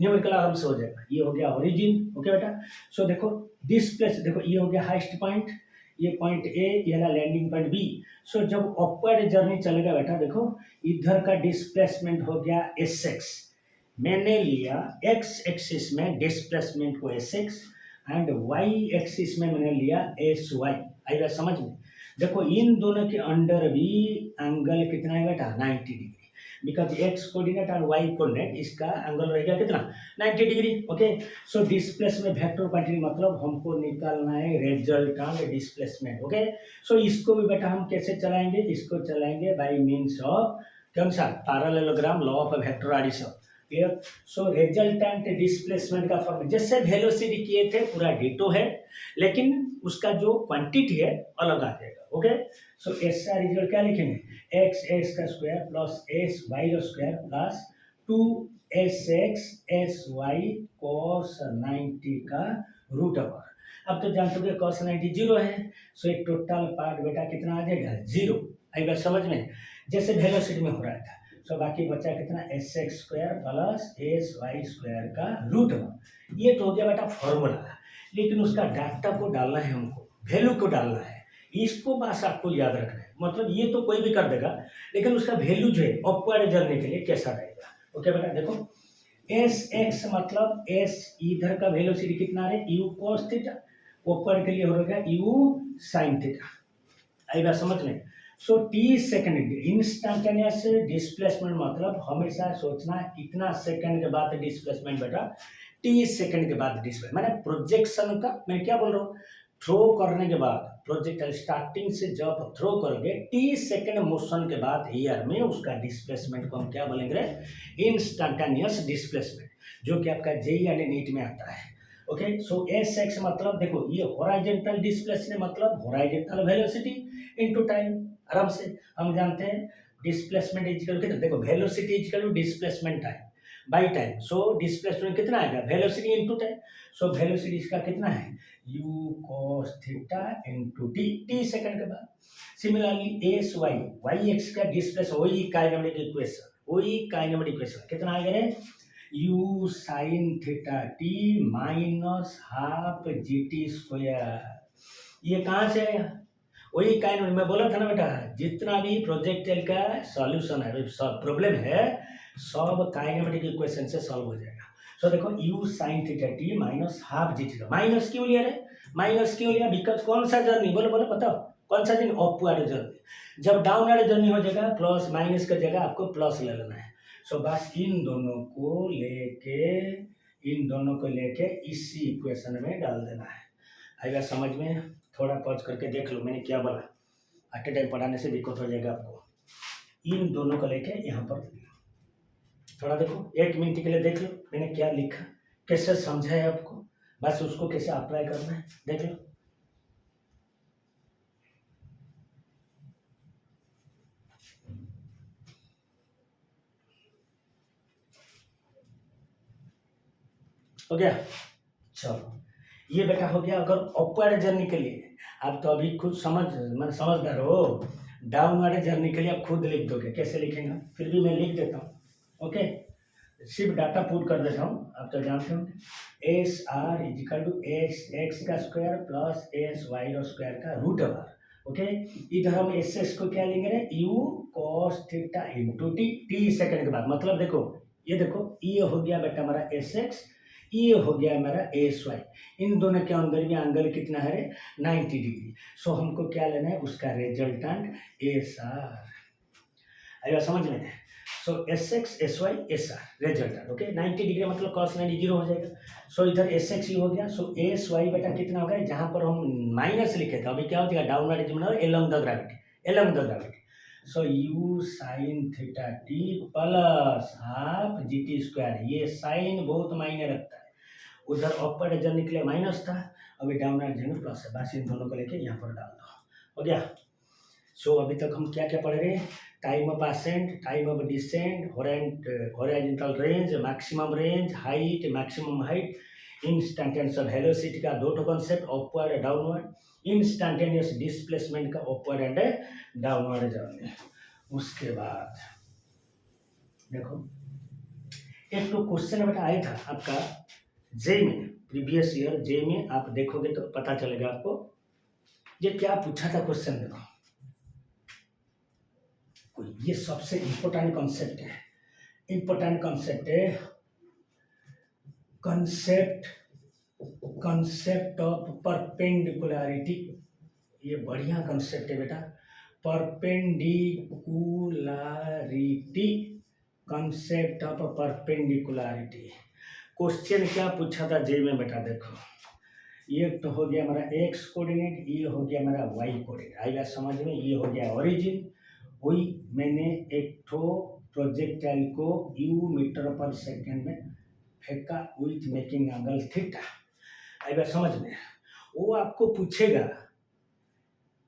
न्यूमेरिकल आराम से हो जाएगा। ये हो गया ओरिजिन। ओके बेटा, सो देखो डिस्प्लेस, देखो ये हो गया हाईएस्ट पॉइंट, ये पॉइंट ए, ये वाला लैंडिंग पॉइंट बी। सो जब अपवर्ड जर्नी चलेगा बेटा देखो इधर का डिस्प्लेसमेंट हो गया एस एक्स, मैंने लिया एक्स एक्सिस में डिस्प्लेसमेंट को s x and y axis में मैंने लिया एस वाई। आएगा समझ में। देखो इन दोनों के अंडर भी एंगल कितना है बेटा 90 डिग्री, बिकॉज एक्स कोऑर्डिनेट और वाई कोऑर्डिनेट इसका एंगल रहेगा कितना 90 degree. Okay, so displacement vector quantity मतलब हमको निकालना है रिजल्टेंट डिस्प्लेसमेंट। ओके, सो इसको भी बेटा हम कैसे चलाएंगे, इसको चलाएंगे बाय मींस ऑफ कौन सा parallelogram, law of vector addition. Clear. So resultant displacement का फॉर्मूला जैसे वेलोसिटी किए थे पूरा डिटो है, लेकिन उसका जो क्वांटिटी है अलग आ जाएगा। ओके, सो एस का रिजल्ट क्या लिखेंगे, एक्स एक्स का स्क्वायर प्लस एस वाई का स्क्वायर प्लस 2 cos 90 का रूट ओवर। अब तो जानते हो cos 90 जीरो है, सो एक टोटल पार्ट बेटा कितना आ जाएगा जीरो। आई बात समझ में, जैसे वेलोसिटी में हो रहा था। सो बाकी बचा कितना s x square plus s y square का रूट ओवर। ये तो हो गया बेटा फॉर्मूला, लेकिन उसका डाटा को डालना है हमको, वैल्यू को डालना है, इसको बस आपको याद रखना है। मतलब ये तो कोई भी कर देगा, लेकिन उसका वैल्यू जो है अपवर्ड जर्नी के लिए कैसा रहेगा। ओके बेटा देखो एस एक्स मतलब एस इधर का वेलोसिटी कितना है यू cos थीटा, अपवर्ड के लिए हो रहेगा यू sin थीटा। आई बात समझ में। So T second instantaneous displacement मतलब हमेशा सोचना कितना सेकंड के बाद डिस्प्लेसमेंट बेटा, टी सेकंड के बाद डिस्प्लेसमेंट मैंने प्रोजेक्शन का मैं क्या बोल रहा हूँ, थ्रो करने के बाद प्रोजेक्टाइल स्टार्टिंग से जब थ्रो करोगे टी सेकंड मोशन के बाद एयर में उसका डिस्प्लेसमेंट को हम क्या बोलेंगे, इंस्टेंटेनियस डिस्प्लेसमेंट, जो कि आपका जेई यानी नीट में आता है। ओके, सो एस एक्स मतलब देखो ये हॉराइजेंटल डिस्प्लेसमेंट मतलब हॉराइजेंटल वेलोसिटी इनटू टाइम। आराम से हम जानते हैं डिस्प्लेसमेंट इक्वल कितना, देखो velocity equal to displacement time by time. So displacement कितना आएगा, velocity into time. So velocity इसका कितना है u cos theta into t, t second के बाद। Similarly s y y x का डिस्प्लेस वही काइनेमेटिक इक्वेशन कितना आएगा रे, u sin theta t minus half g t square. ये कहाँ से आया, वही काइनेमेटिक मैं बोला था ना बेटा, जितना भी प्रोजेक्टाइल का सॉल्यूशन है प्रॉब्लम है सब काइनेमेटिक इक्वेशन से सॉल्व हो जाएगा। सो देखो u sin theta t minus half g theta, minus क्यों लिया रे, माइनस क्यों लिया, बिकॉज कौन सा जर्नी बोलो बोलो बताओ, कौन सा जर्नी अपवर्ड जर्नी। जब डाउनवर्ड जर्नी हो जाएगा प्लस माइनस का जगह आपको प्लस ले लेना है। सो बस इन दोनों को लेके इसी इक्वेशन में डाल देना है। आएगा समझ में। थोड़ा पॉज करके देख लो मैंने क्या बोला, एट ए टाइम पढ़ाने से दिक्कत हो जाएगा आपको। इन दोनों को लेके यहाँ पर थोड़ा देखो 1 मिनट के लिए देख लो मैंने क्या लिखा, कैसे समझा है आपको, बस उसको कैसे अप्लाई करना है देख लो। हो गया, चलो ये बेटा हो गया अगर अपवर्ड जर्नी के लिए, आप तो अभी खुद समझदार हो, डाउनवर्ड जर्नी के लिए आप खुद लिख दोगे, कैसे लिखेंगे फिर भी मैं लिख देता हूँ। ओके, सिर्फ डाटा पुट कर देता हूँ, आप तो जानते हो s r equal to x का स्क्वायर प्लस एस वाई का स्क्वायर का रूट ओवर। ओके, इधर हम एस एक्स को क्या लेंगे u cos theta into t, t second के बाद, मतलब देखो ये देखो ये हो गया बेटा हमारा एस एक्स, ये हो गया हमारा एस वाई, इन दोनों के अंदर में एंगल कितना है 90 डिग्री। सो हमको क्या लेना है उसका रिजल्टेंट एस आर, आइए समझ में। So s x s y s r resultant. Okay, 90 degree मतलब कॉस 90 जीरो हो जाएगा। सो इधर एस एक्स हो गया, सो एस वाई बेटा कितना होगा, जहाँ पर हम माइनस लिखे थे अभी क्या हो जाएगा डाउनवर्ड मतलब along the gravity, along the gravity. So you sine theta T plus half g t square, ये साइन बहुत मायने रखता है, उधर अपवर्ड जर्नी के लिए माइनस था, अभी डाउनवर्ड जर्नी प्लस है, बस इन दोनों को लेके यहाँ पर डाल दो, हो गया। सो अभी तक हम क्या क्या पढ़ रहे हैं, time of ascent, time of descent, horizontal range, maximum range, height, maximum height, instantaneous velocity का दो concept, upward downward, instantaneous displacement का अपवर्ड एंड डाउनवर्ड जर्नी। उसके बाद देखो एक तो क्वेश्चन बेटा आया था आपका जे में, प्रीवियस ईयर जे में, आप देखोगे तो पता चलेगा आपको ये क्या पूछा था क्वेश्चन। देखो ये सबसे इंपॉर्टेंट कॉन्सेप्ट है, इंपॉर्टेंट कॉन्सेप्ट है, कंसेप्ट ऑफ परपेंडिकुलरिटी, ये बढ़िया कंसेप्ट है बेटा, perpendicularity, concept of perpendicularity. Question क्या पूछा था जे में बेटा, देखो ये तो हो गया हमारा एक्स कोऑर्डिनेट, ये हो गया हमारा वाई कोऑर्डिनेट, आएगा समझ में, ये हो गया ओरिजिन, वही मैंने एक तो प्रोजेक्टाइल को यू मीटर पर सेकेंड में फेंका विथ मेकिंग एंगल थीटा, आएगा समझ में। वो आपको पूछेगा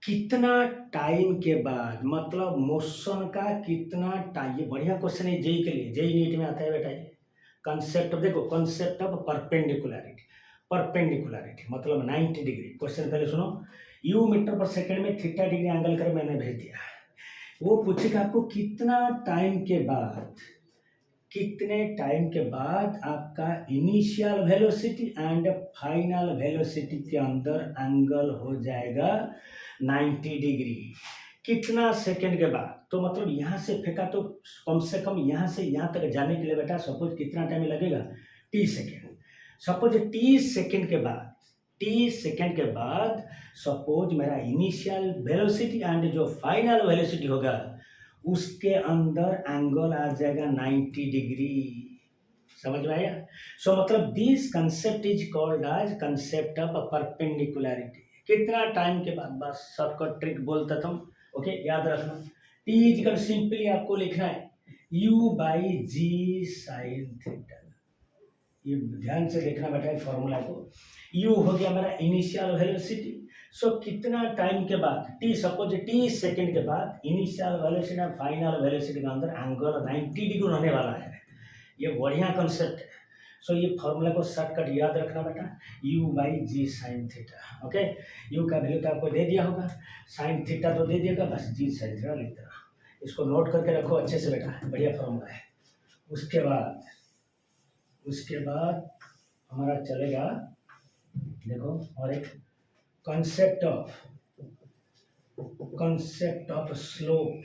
कितना टाइम के बाद, मतलब मोशन का कितना टाइम, ये बढ़िया क्वेश्चन है जेई के लिए, जेई नीट में आता है बेटा ये कंसेप्ट। देखो कंसेप्ट ऑफ परपेंडिकुलरिटी, परपेंडिकुलरिटी मतलब 90 डिग्री। क्वेश्चन पहले सुनो, यू मीटर पर सेकेंड में थीटा डिग्री एंगल कर मैंने भेज दिया, वो पूछेगा आपको कितना टाइम के बाद, कितने टाइम के बाद आपका initial velocity and final velocity के अंदर एंगल हो जाएगा 90 डिग्री, कितना सेकंड के बाद। तो मतलब यहाँ से फेंका तो कम से कम यहाँ से यहाँ तक जाने के लिए बेटा सपोज कितना टाइम लगेगा, T second. Suppose T second के बाद, टी सेकेंड के बाद सपोज मेरा इनिशियल वेलोसिटी एंड जो फाइनल वेलोसिटी होगा उसके अंदर एंगल आ जाएगा 90 डिग्री, समझ में आया। सो मतलब this concept is called as concept of perpendicularity, कितना टाइम के बाद, बस शॉर्टकट ट्रिक बोलता था। ओके, याद रखना, टी इजिकल सिंपली आपको लिखना है u by g sine theta, ये ध्यान से देखना बेटा फॉर्मूला को। u हो गया हमारा इनिशियल वेलोसिटी, सो कितना टाइम के बाद, टी सपोज टी सेकंड के बाद इनिशियल वेलोसिटी और फाइनल वेलोसिटी के अंदर एंगल 90 डिग्री होने वाला है, ये बढ़िया कंसेप्ट है। सो ये फॉर्मूला को शॉर्टकट याद रखना बेटा, u by g sine theta. Okay, u का वैल्यू तो आपको दे दिया होगा, साइन थीटा तो दे दिएगा, बस जी साइन थीटा लिख देना, इसको नोट करके रखो अच्छे से बेटा, बढ़िया फॉर्मूला है। उसके बाद हमारा चलेगा देखो और एक concept of slope,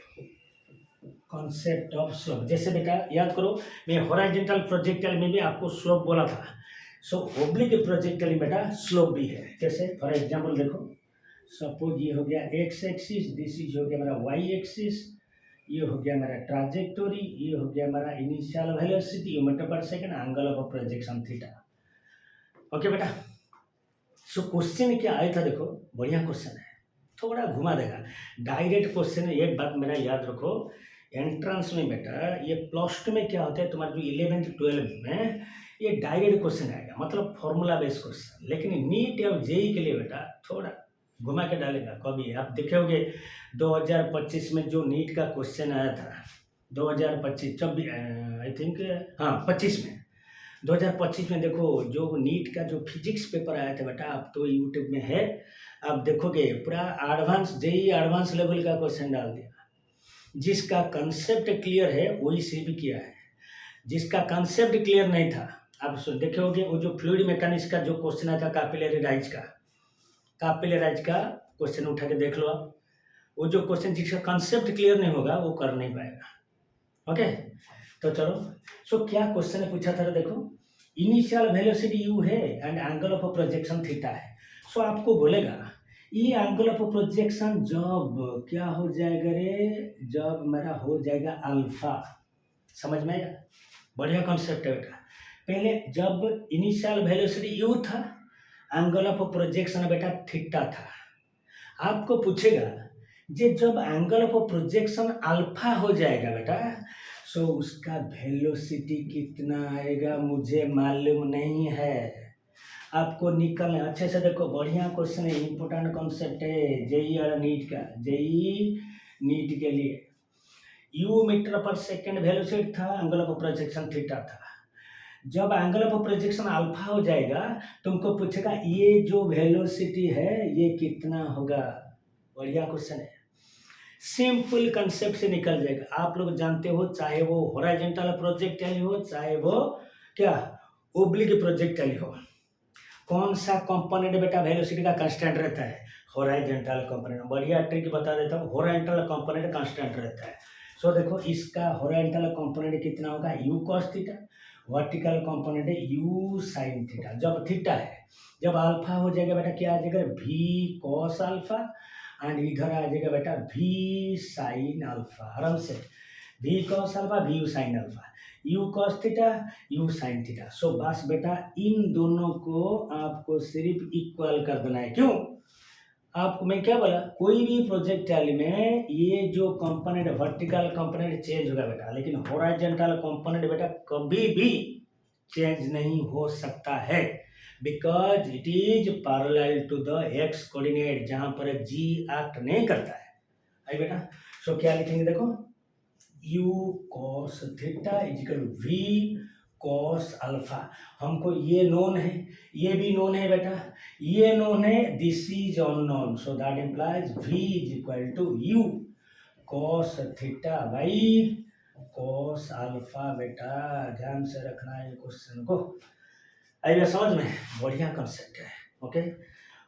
concept of slope. जैसे बेटा याद करो, मैं हॉरिजॉन्टल प्रोजेक्टाइल में भी आपको स्लोप बोला था, सो ओब्लिक प्रोजेक्टाइल में बेटा स्लोप भी है। कैसे, फॉर एग्जांपल देखो, सपोज ये हो गया एक्स एक्सिस, दिस इज हो गया हमारा वाई एक्सिस, ये हो गया हमारा ट्राजेक्टोरी, ये हो गया हमारा इनिशियल वेलोसिटी मीटर पर second, angle of projection theta. Okay बेटा, सो क्वेश्चन क्या आया था, देखो बढ़िया क्वेश्चन है, थोड़ा घुमा देगा, डायरेक्ट क्वेश्चन है। एक बात मेरा याद रखो, एंट्रेंस में बेटा ये प्लस टू में क्या होता है, तुम्हारा जो 11th 12th में ये डायरेक्ट क्वेश्चन आएगा, मतलब फॉर्मूला बेस्ड क्वेश्चन, लेकिन नीट या जेई के लिए बेटा थोड़ा घुमा के डालेगा। कभी आप देखोगे 2025 में जो नीट का क्वेश्चन आया था, 2025 24 आई थिंक, हाँ 25 में, 2025 में देखो जो नीट का जो फिजिक्स पेपर आया था बेटा, अब तो यूट्यूब में है, आप देखोगे पूरा एडवांस जेई एडवांस लेवल का क्वेश्चन डाल दिया। जिसका कंसेप्ट क्लियर है वही से भी किया है, जिसका कंसेप्ट क्लियर नहीं था, आप देखोगे वो जो फ्लूइड मैकेनिक्स का जो क्वेश्चन आया था कैपिलराइज का क्वेश्चन उठा के देख लो आप। वो जो क्वेश्चन जिसका कंसेप्ट क्लियर नहीं होगा वो कर नहीं पाएगा। ओके, तो चलो, सो क्या क्वेश्चन ने पूछा था, देखो इनिशियल वेलोसिटी u है and angle of projection theta है। सो आपको बोलेगा ये एंगल ऑफ प्रोजेक्शन जब क्या हो जाएगा रे, जब मेरा हो जाएगा अल्फा। समझ में आया? बढ़िया कॉन्सेप्ट है बेटा। पहले जब इनिशियल वेलोसिटी u था, एंगल ऑफ प्रोजेक्शन बेटा थीटा था। आपको पूछेगा जे जब एंगल ऑफ प्रोजेक्शन अल्फा हो जाएगा बेटा, सो उसका वेलोसिटी कितना आएगा मुझे मालूम नहीं है। आपको निकलना अच्छे से देखो, बढ़िया क्वेश्चन है, इंपॉर्टेंट कॉन्सेप्ट है जेई और नीट का। जेई नीट के लिए you metre per second velocity था, एंगल ऑफ प्रोजेक्शन थीटा था। जब एंगल ऑफ प्रोजेक्शन अल्फा हो जाएगा तुमको पूछेगा ये जो वेलोसिटी है ये कितना होगा। बढ़िया क्वेश्चन है, सिंपल कंसेप्ट से निकल जाएगा। आप लोग जानते हो, चाहे वो हॉरिजॉन्टल प्रोजेक्टाइल हो चाहे वो क्या ओब्लिक प्रोजेक्टाइल हो, कौन सा कंपोनेंट बेटा वेलोसिटी का कांस्टेंट रहता है? Horizontal component. बढ़िया ट्रिक बता देता हूँ, हॉरिजॉन्टल कंपोनेंट कांस्टेंट रहता है। सो देखो इसका हॉरिजॉन्टल कंपोनेंट कितना होगा, u cos theta. Vertical component है u sin थीटा। जब थीटा है, जब अल्फा हो जाएगा बेटा क्या आ जाएगा, v cos अल्फा, एंड इधर आ जाएगा बेटा v sin अल्फा। आराम से v cos alpha v sin alpha, u cos theta u sin theta. So बस बेटा इन दोनों को आपको सिर्फ इक्वल कर देना है। क्यों? आपको मैं क्या बोला, कोई भी प्रोजेक्टाइल में ये जो कंपोनेंट वर्टिकल कंपोनेंट चेंज होगा बेटा, लेकिन हॉरिजॉन्टल कंपोनेंट बेटा कभी भी चेंज नहीं हो सकता है, because it is parallel to the x coordinate, जहां पर जी एक्ट नहीं करता है। आई बेटा, सो क्या लिखेंगे देखो, u cos थीटा इजिकल v cos अल्फा। हमको ये नोन है, ये भी नोन है बेटा, ये नोन है, this is unknown, so that implies v is equal to u cos theta by cos alpha. बेटा ध्यान से रखना है क्वेश्चन को, आइए समझ में, बढ़िया कंसेप्ट है। ओके,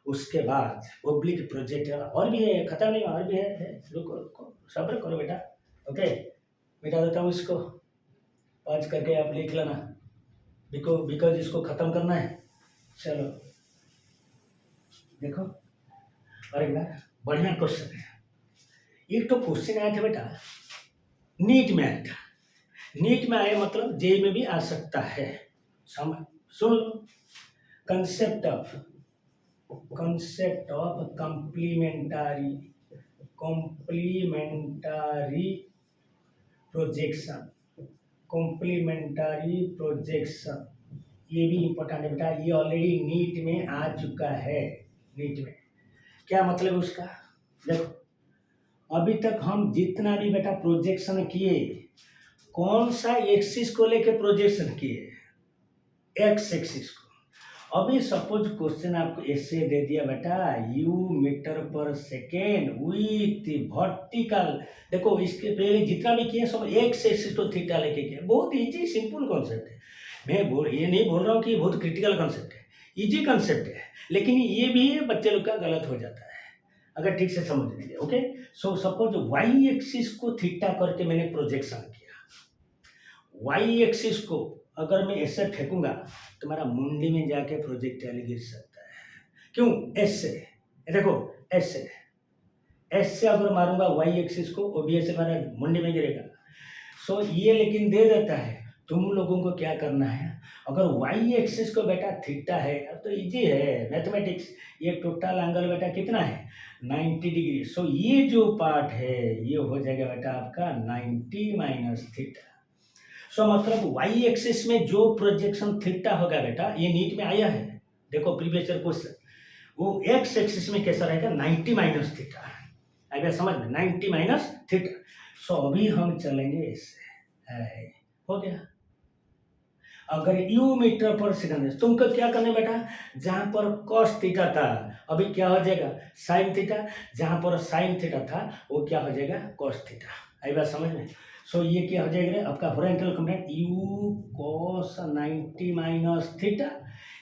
उसके बाद ओब्लिक प्रोजेक्ट और भी है, खत्म नहीं, और भी है, रुको रुको सब्र करो बेटा। ओके, मिटा देता हूँ इसको, 5 करके आप लिख लेना, बिकॉज इसको खत्म करना है। चलो देखो, और एक बार बढ़िया क्वेश्चन है। एक तो क्वेश्चन आया था बेटा, नीट में आया था, नीट में आया मतलब जेई में भी आ सकता है। सुन लो, कंसेप्ट ऑफ कॉम्प्लीमेंटारी प्रोजेक्शन, कॉम्प्लीमेंटारी प्रोजेक्शन, ये भी इंपॉर्टेंट है बेटा, ये ऑलरेडी नीट में आ चुका है। नीट में क्या मतलब है उसका, देखो अभी तक हम जितना भी बेटा प्रोजेक्शन किए, कौन सा एक्सिस को लेके प्रोजेक्शन किए, एक्स एक्सिस को। अभी सपोज क्वेश्चन आपको ऐसे दे दिया बेटा, u metre per second with vertical, देखो इसके पहले जितना भी किया सब एक्स एक्सिस को थीटा लेके किया, बहुत इजी सिंपल कॉन्सेप्ट है। मैं ये नहीं बोल रहा हूँ कि बहुत क्रिटिकल कॉन्सेप्ट है, इजी कॉन्सेप्ट है, लेकिन ये भी बच्चे लोग का गलत हो जाता है अगर ठीक से समझ लीजिए। Okay, so suppose y axis को थीटा करके मैंने प्रोजेक्शन किया, वाई एक्सिस को अगर मैं ऐसे फेंकूंगा तो मेरा मुंडी में जाके प्रोजेक्टाइल गिर सकता है। क्यों? ऐसे, देखो ऐसे अगर मारूंगा वाई एक्सिस को, ओबीएस मेरा मुंडी में गिरेगा। सो ये लेकिन दे देता है, तुम लोगों को क्या करना है, अगर वाई एक्सिस को बेटा थीटा है, अब तो इजी है मैथमेटिक्स, ये टोटल एंगल बेटा कितना है 90 डिग्री। सो ये जो पार्ट है ये हो जाएगा बेटा आपका 90 माइनस थीटा। सो मतलब वाई एक्सिस में जो प्रोजेक्शन थीटा होगा बेटा, ये नीट में आया है, देखो प्रीवियस ईयर क्वेश्चन, वो एक्स एक्सिस में कैसा रहेगा 90 माइनस थीटा। आएगा समझ में, 90 माइनस थीटा। सो अभी हम चलेंगे इससे, हो गया। अगर यू मीटर पर सेकंड है, तुमको क्या करना है बेटा, जहाँ पर कॉस थीटा था अभी क्या हो जाएगा साइन थीटा, जहाँ पर साइन थीटा था वो क्या हो जाएगा कॉस थीटा। आई बात समझ में। सो ये क्या हो जाएगा आपका horizontal component you cos 90 minus theta,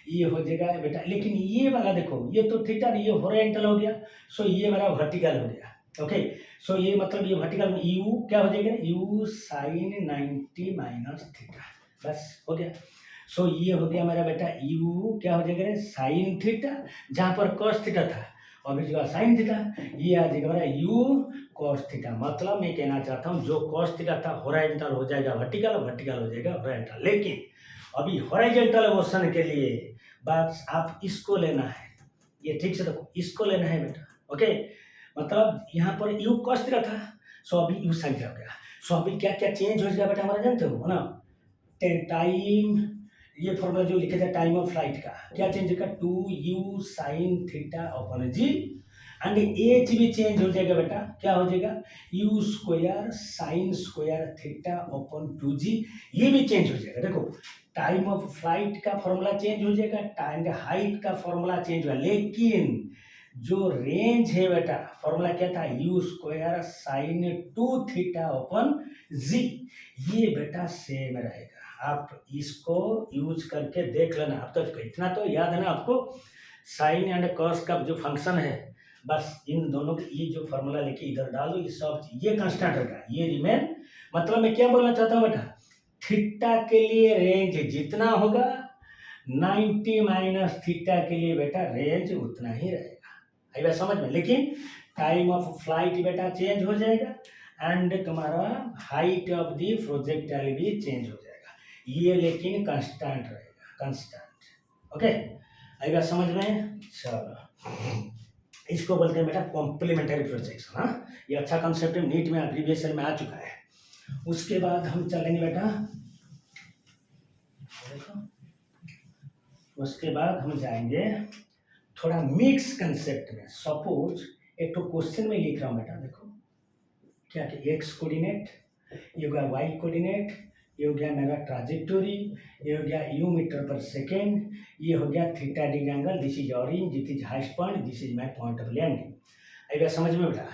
ये हो जाएगा बेटा। लेकिन ये वाला देखो ये तो थीटा ये हॉरिजॉन्टल हो गया, सो ये मेरा वर्टिकल हो गया। ओके, सो ये मतलब ये वर्टिकल में यू क्या हो जाएगा यू साइन 90 माइनस थीटा, बस हो गया। सो ये हो गया मेरा बेटा यू क्या हो जाएगा साइन थीटा, जहाँ पर कॉस थीटा था और जगह साइन थीटा, ये आ जाएगा मेरा यू कॉस थीटा। मतलब मैं कहना चाहता हूँ जो कॉस थीटा था हॉरिजॉन्टल हो जाएगा वर्टिकल, वर्टिकल हो जाएगा हॉरिजॉन्टल। लेकिन अभी हॉरिजॉन्टल मोशन के लिए बस आप इसको लेना है, ये ठीक से देखो इसको लेना है बेटा। ओके, मतलब यहाँ पर यू कॉस थीटा था, सो अभी यू साइन थीटा हो गया। सो अभी क्या क्या चेंज हो जाएगा बेटा हमारा जानते हो ना, टाइम, ये फॉर्मूला जो लिखे थे टाइम ऑफ फ्लाइट का क्या चेंज होगा 2u sine theta upon g, and h भी चेंज हो जाएगा बेटा, क्या हो जाएगा u square sine square theta upon 2g, ये भी चेंज हो जाएगा। देखो टाइम ऑफ फ्लाइट का फॉर्मूला चेंज हो जाएगा एंड हाइट का फॉर्मूला चेंज हुआ, लेकिन जो रेंज है बेटा फॉर्मूला क्या था u square sine 2 theta upon g, ये बेटा सेम रहेगा। आप इसको यूज करके देख लेना। अब तो इतना तो याद है ना आपको, साइन एंड कॉस का जो फंक्शन है बस इन दोनों के ये जो फॉर्मूला लेके इधर डाल दो, ये सब ये कांस्टेंट होगा, ये रिमेन। मतलब मैं क्या बोलना चाहता हूँ बेटा, थीटा के लिए रेंज जितना होगा 90 माइनस थीटा के लिए बेटा रेंज उतना ही रहेगा। आई बात समझ में। लेकिन टाइम ऑफ फ्लाइट बेटा चेंज हो जाएगा एंड तुम्हारा हाइट ऑफ द प्रोजेक्टाइल भी चेंज हो जाएगा, ये लेकिन कांस्टेंट रहेगा, कांस्टेंट। ओके, आई बात समझ में। चलो इसको बोलते हैं बेटा कॉम्प्लीमेंट्री प्रोजेक्शन। हाँ, ये अच्छा कंसेप्ट है, नीट में प्रीवियस में आ चुका है। उसके बाद हम चलेंगे बेटा, देखो उसके बाद हम जाएंगे थोड़ा मिक्स कंसेप्ट में। सपोज एक तो क्वेश्चन में लिख रहा हूँ बेटा, देखो क्या क्या एक्स कोऑर्डिनेट, ये हो गया वाई कोऑर्डिनेट, ये हो गया मेरा ट्राजेक्टोरी, ये हो गया यू मीटर पर सेकेंड, ये हो गया theta degree angle, this is origin, this is highest point, this is my point of landing. आई बात समझ में बेटा।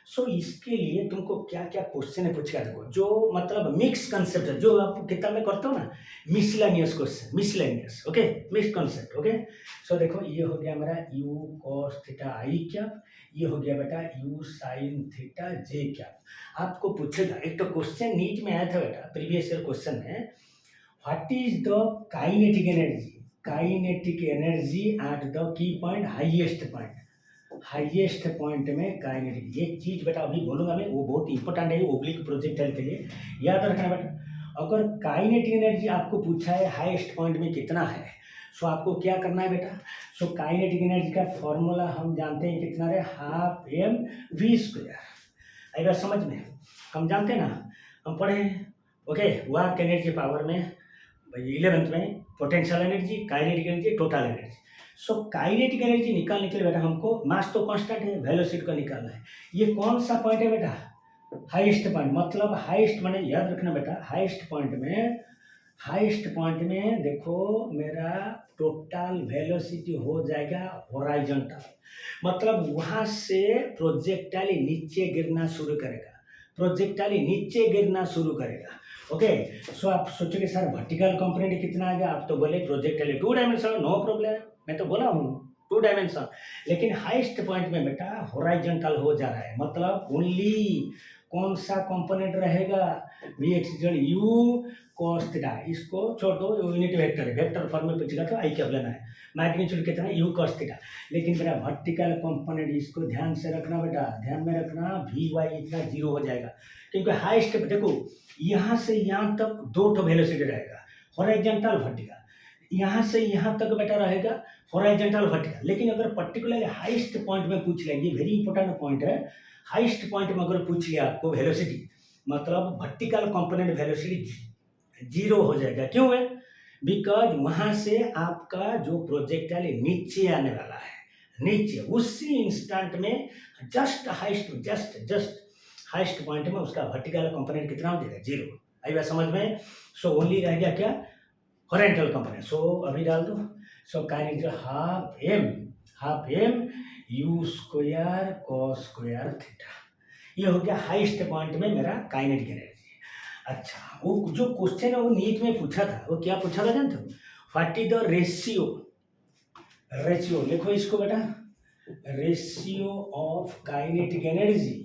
सो इसके लिए तुमको क्या क्या क्वेश्चन है पूछेगा, देखो जो मतलब मिक्स कंसेप्ट है जो आप किताब में करते हो ना, miscellaneous question, miscellaneous. Okay, mix concept. Okay, so देखो ये हो गया मेरा u cos theta i cap, ये हो गया बेटा u sine theta j cap. आपको पूछेगा एक तो क्वेश्चन नीट में आया था बेटा प्रीवियस ईयर क्वेश्चन में, what is the kinetic energy, kinetic energy at the key point highest point, highest point में काइनेटिक। एक चीज बेटा अभी बोलूंगा मैं, वो बहुत इंपॉर्टेंट है ओब्लिक प्रोजेक्टाइल के लिए, याद रखना बेटा। अगर काइनेटिक एनर्जी आपको पूछा है हाईएस्ट पॉइंट में कितना है, सो आपको क्या करना है बेटा, सो काइनेटिक एनर्जी का फॉर्मूला हम जानते हैं कितना है, हाफ एम वी स्क्वायर। आई बात समझ में, हम जानते हैं ना, हम पढ़े हैं। ओके, वर्क एनर्जी पावर में 11th में potential energy, kinetic energy, total energy. So kinetic energy निकालने के लिए बेटा हमको मास तो कांस्टेंट है, वेलोसिटी को निकालना है। ये कौन सा पॉइंट है बेटा, हाईएस्ट पॉइंट। मतलब हाईएस्ट माने याद रखना बेटा, हाईएस्ट पॉइंट में, हाईएस्ट पॉइंट में देखो मेरा टोटल वेलोसिटी हो जाएगा हॉरिजॉन्टल, मतलब वहां से प्रोजेक्टाइल नीचे गिरना शुरू करेगा, प्रोजेक्टाइल नीचे गिरना शुरू करेगा। ओके, सो आप सोचोगे सर वर्टिकल कंपोनेंट कितना आ गया, आप तो बोले प्रोजेक्टाइल 2 डायमेंशन, नो प्रॉब्लम, मैं तो बोला हूँ 2 डायमेंशन। लेकिन हाईएस्ट पॉइंट में बेटा हॉरिजॉन्टल हो जा रहा है, मतलब ओनली कौन सा कंपोनेंट रहेगा, v x u cos theta, इसको छोड़ दो, यूनिट वेक्टर है, वेक्टर फॉर्म में पूछेगा तो आई कैप लेना है, मैग्नीट्यूड कितना है यू कॉस थीटा। लेकिन मेरा वर्टिकल कंपोनेंट इसको ध्यान से रखना बेटा, ध्यान में रखना, वी वाई इतना 0 हो जाएगा, क्योंकि हाईएस्ट देखो यहाँ से यहाँ तक 2 तो वेलोसिटी रहेगा, हॉरिजॉन्टल वर्टिकल, यहाँ से यहाँ तक बेटा रहेगा हॉरिजॉन्टल वर्टिकल। लेकिन अगर पर्टिकुलर हाईएस्ट पॉइंट में पूछ लिया, ये वेरी इंपॉर्टेंट पॉइंट है, हाईएस्ट पॉइंट में अगर पूछ लिया आपको वेलोसिटी, मतलब वर्टिकल कंपोनेंट वेलोसिटी 0 हो जाएगा। क्यों है, बिकॉज वहां से आपका जो प्रोजेक्टाइल नीचे आने वाला है, नीचे उसी इंस्टेंट में जस्ट हाईएस्ट पॉइंट में उसका वर्टिकल कंपोनेंट कितना हो जाएगा 0। आई बात समझ में। सो ओनली रह गया क्या, हॉरिजॉन्टल कंपोनेंट। सो अभी डाल दो। So kinetic half m u square cos square theta. ये हो गया हाईएस्ट पॉइंट में मेरा काइनेटिक एनर्जी। अच्छा, वो जो क्वेश्चन है वो नीट में पूछा था, वो क्या पूछा था जानते हो? व्हाट इज द रेशियो लिखो इसको बेटा, ratio of kinetic energy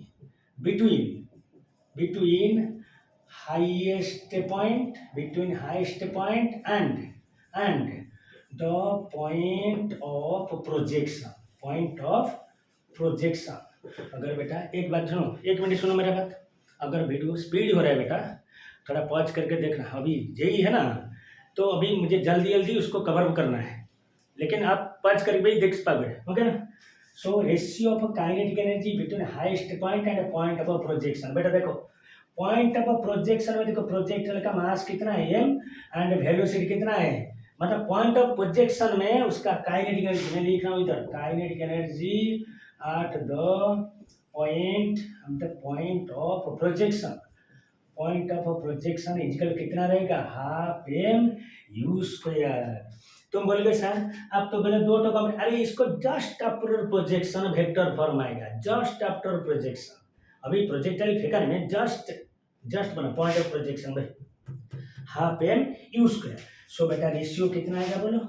between highest point and the point of projection। अगर बेटा एक बात सुनो, एक मिनट सुनो मेरा बात। अगर वीडियो स्पीड हो रहा है बेटा, थोड़ा पॉज करके देखना। अभी यही है ना, तो अभी मुझे जल्दी जल्दी उसको कवर करना है, लेकिन आप पॉज करके भी देख पाओगे, ओके ना। So ratio of kinetic energy between highest point and point of projection. बेटा देखो, पॉइंट ऑफ प्रोजेक्शन में देखो प्रोजेक्टर का मास कितना है एम एंड वेलोसिटी कितना है, मतलब पॉइंट ऑफ प्रोजेक्शन में उसका काइनेटिक एनर्जी मैं लिख रहा हूँ इधर, kinetic energy at the point of projection. Point of projection equal कितना रहेगा, हाफ एम यू स्क्वायर। तुम बोलोगे सर अब तो बोले दो टका, अरे इसको just after projection vector form आएगा, जस्ट आफ्टर प्रोजेक्शन। अभी प्रोजेक्टाइल फेंका नहीं, जस्ट बना पॉइंट ऑफ प्रोजेक्शन में half m u square. So बेटा रेशियो कितना आएगा बोलो,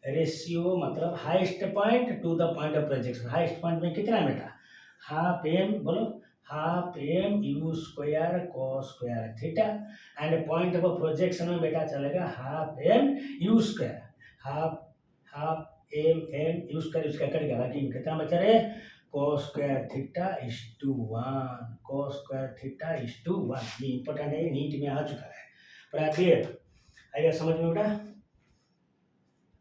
रेशियो मतलब highest point to the point of projection. Highest point में कितना है बेटा, हाफ एम बोलो, half m u square cos square theta and point of projection में बेटा चलेगा half m u square, half m u square, उसका कट गया, बाकी कितना बचा रहे, cos square theta is to 1, cos square theta is to 1। ये इंपॉर्टेंट है, नीट में आ चुका है। पर क्लियर आइए समझ में बेटा,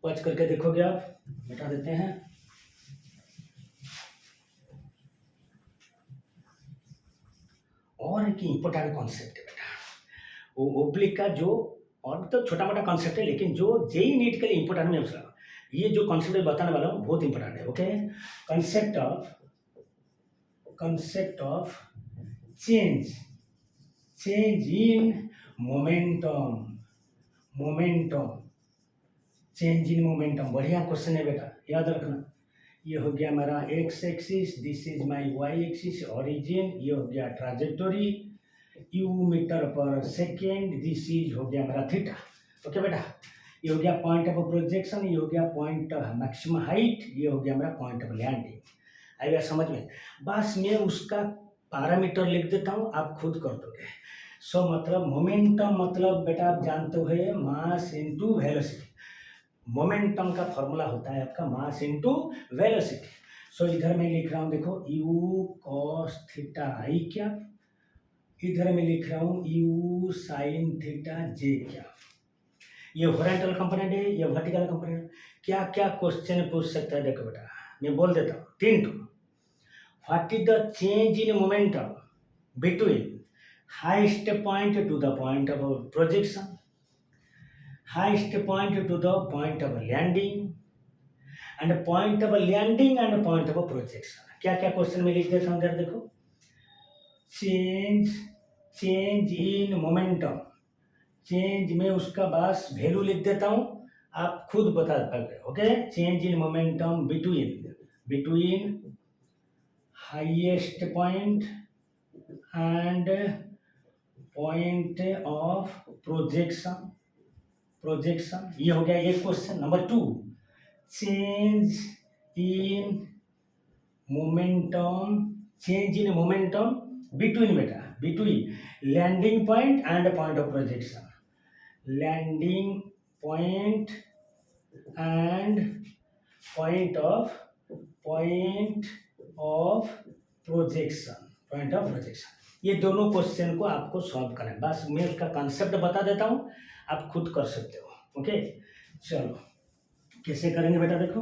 पच करके देखोगे आप, बता देते हैं। और एक इंपॉर्टेंट कॉन्सेप्ट है बेटा, वो ओब्लिक का जो, और तो छोटा मोटा कॉन्सेप्ट है, लेकिन जो जेई नीट के लिए इंपॉर्टेंट में उसका ये जो कॉन्सेप्ट बताने वाला हूँ बहुत इंपॉर्टेंट है, okay. concept of change in momentum, change in momentum. बढ़िया क्वेश्चन है बेटा, याद रखना। ये हो गया हमारा x axis, this is my y axis origin, ये हो गया trajectory, u metre per second, this is हो गया हमारा थीटा, ओके बेटा। ये हो गया पॉइंट ऑफ प्रोजेक्शन, ये हो गया पॉइंट मैक्सिमम हाइट, ये हो गया हमारा पॉइंट ऑफ लैंडिंग। आएगा समझ में? बस मैं उसका पैरामीटर लिख देता हूँ, आप खुद कर दोगे। सो मतलब मोमेंटम मतलब बेटा आप जानते हो मास इनटू वेलोसिटी। मोमेंटम का फॉर्मूला होता है आपका मास इनटू वेलोसिटी। सो इधर मैं लिख रहा हूँ देखो यू कॉस थीटा आई क्या, इधर मैं लिख रहा हूँ यू साइन थीटा जे क्या। ये हॉरिजॉन्टल कंपोनेंट है, ये वर्टिकल कंपोनेंट। क्या क्या क्वेश्चन पूछ सकता है देखो बेटा, मैं बोल देता हूँ तीन two. What is the change in momentum between highest point to the point of projection, highest point to the point of landing and point of landing and point of projection. क्या क्या क्वेश्चन में लिख देता हूँ इधर देखो, change in momentum, change में उसका बस वैल्यू लिख देता हूँ, आप खुद बता पाओगे, okay. Change in momentum between highest point and point of projection, ये हो गया एक question. Number two, change in momentum between बेटा, between landing point and point of projection, landing point and point of projection. ये दोनों question को आपको solve करना है, बस मैं उसका कंसेप्ट बता देता हूँ, आप खुद कर सकते हो, ओके। चलो कैसे करेंगे बेटा देखो,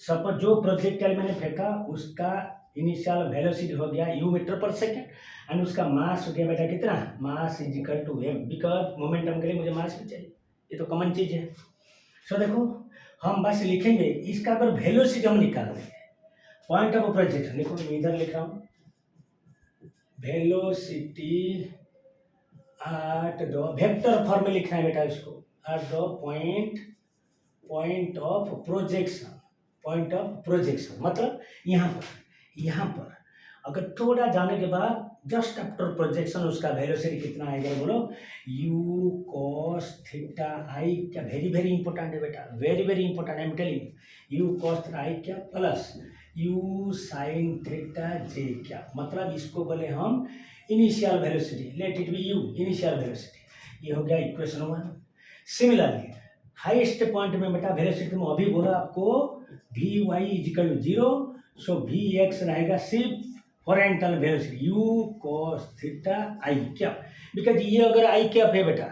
सपोज जो प्रोजेक्टाइल मैंने फेंका उसका इनिशियल वेलोसिटी हो गया u metre per second and उसका मास हो गया बेटा कितना, mass is equal to m, because momentum के लिए मुझे मास भी चाहिए, ये तो कॉमन चीज है। सो देखो हम बस लिखेंगे इसका, अगर वेलोसिटी हम निकाल देंगे पॉइंट ऑफ प्रोजेक्शन, देखो मैं इधर लिख रहा हूँ velocity at the vector form में लिखना है बेटा इसको, at the point of projection, point of projection मतलब यहाँ पर अगर थोड़ा जाने के बाद जस्ट आफ्टर प्रोजेक्शन उसका वेलोसिटी कितना आएगा बोलो, u cos थीटा आई क्या, वेरी वेरी इंपॉर्टेंट है बेटा, very very important, I am telling u cos theta i क्या plus u sin theta j क्या, मतलब इसको बोले हम initial velocity, let it be u initial velocity, ये हो गया इक्वेशन 1। सिमिलरली हाईएस्ट पॉइंट में बेटा वेलोसिटी में अभी बोला आपको v y equal to 0, so v x रहेगा सिर्फ horizontal velocity u cos theta i क्या, बिकॉज ये अगर आई कैप है बेटा,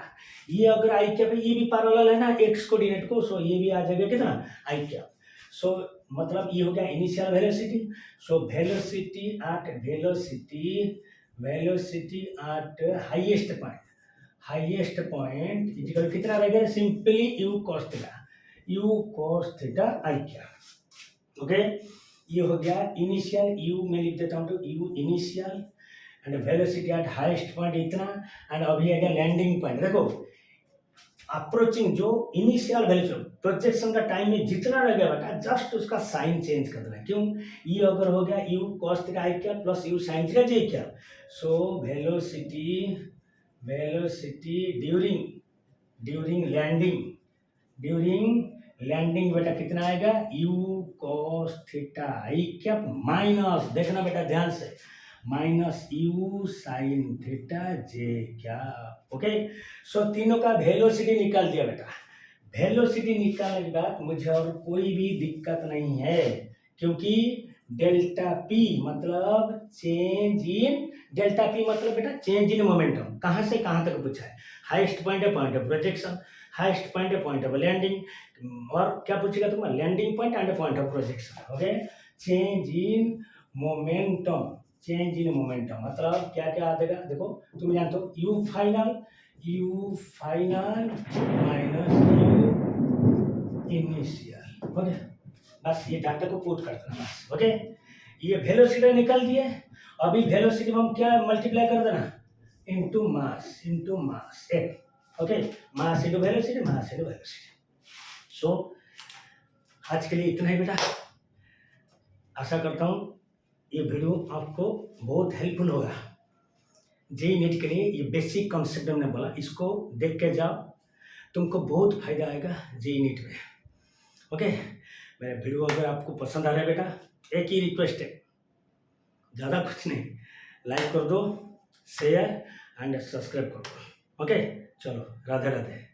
ये अगर आई कैप है, ये भी पैरेलल है ना एक्स कोऑर्डिनेट को, सो ये भी आ जाएगा कितना आई कैप। सो मतलब ये हो गया initial velocity, so velocity at highest point is equal कितना रहेगा, simply u cos theta i क्या। ओके, ये हो गया इनिशियल, u में लिख देता हूँ तो u initial and velocity at highest point इतना, एंड अभी आएगा लैंडिंग पॉइंट। देखो अप्रोचिंग जो इनिशियल वेलोसिटी प्रोजेक्शन का टाइम में जितना रह गया बेटा जस्ट उसका साइन चेंज कर देना, क्यों, ये अगर हो गया u cos थीटा आई क्या plus u sin theta j क्या, सो वेलोसिटी ड्यूरिंग लैंडिंग बेटा कितना आएगा, u cos थीटा आई क्या माइनस, देखना बेटा ध्यान से, minus u sin theta j क्या। ओके, सो तीनों का वेलोसिटी निकाल दिया बेटा। वेलोसिटी निकालने के बाद मुझे और कोई भी दिक्कत नहीं है, क्योंकि डेल्टा p मतलब चेंज इन, डेल्टा p मतलब बेटा चेंज इन मोमेंटम, कहाँ से कहाँ तक पूछा है, हाईएस्ट पॉइंट है point of projection, highest point है पॉइंट ऑफ लैंडिंग, और क्या पूछेगा तुम, landing point and point of projection. Okay, change in momentum मतलब क्या क्या आ जाएगा, देखो तुम जानते हो u final minus u initial. Okay, बस ये डाटा को पुट कर देना बस। ओके, ये वेलोसिटी निकल दिए, अभी वेलोसिटी में हम क्या मल्टीप्लाई कर देना, इनटू मास एक। Okay, mass into velocity. So आज के लिए इतना ही बेटा, आशा करता हूँ ये वीडियो आपको बहुत हेल्पफुल होगा। जेईई नीट के लिए ये बेसिक कॉन्सेप्ट हमने बोला, इसको देख के जाओ, तुमको बहुत फायदा आएगा जेईई नीट में। ओके, मेरा वीडियो अगर आपको पसंद आ रहा है बेटा, एक ही रिक्वेस्ट है, ज़्यादा कुछ नहीं, लाइक कर दो, शेयर एंड सब्सक्राइब कर दो। ओके, चलो राधे राधे।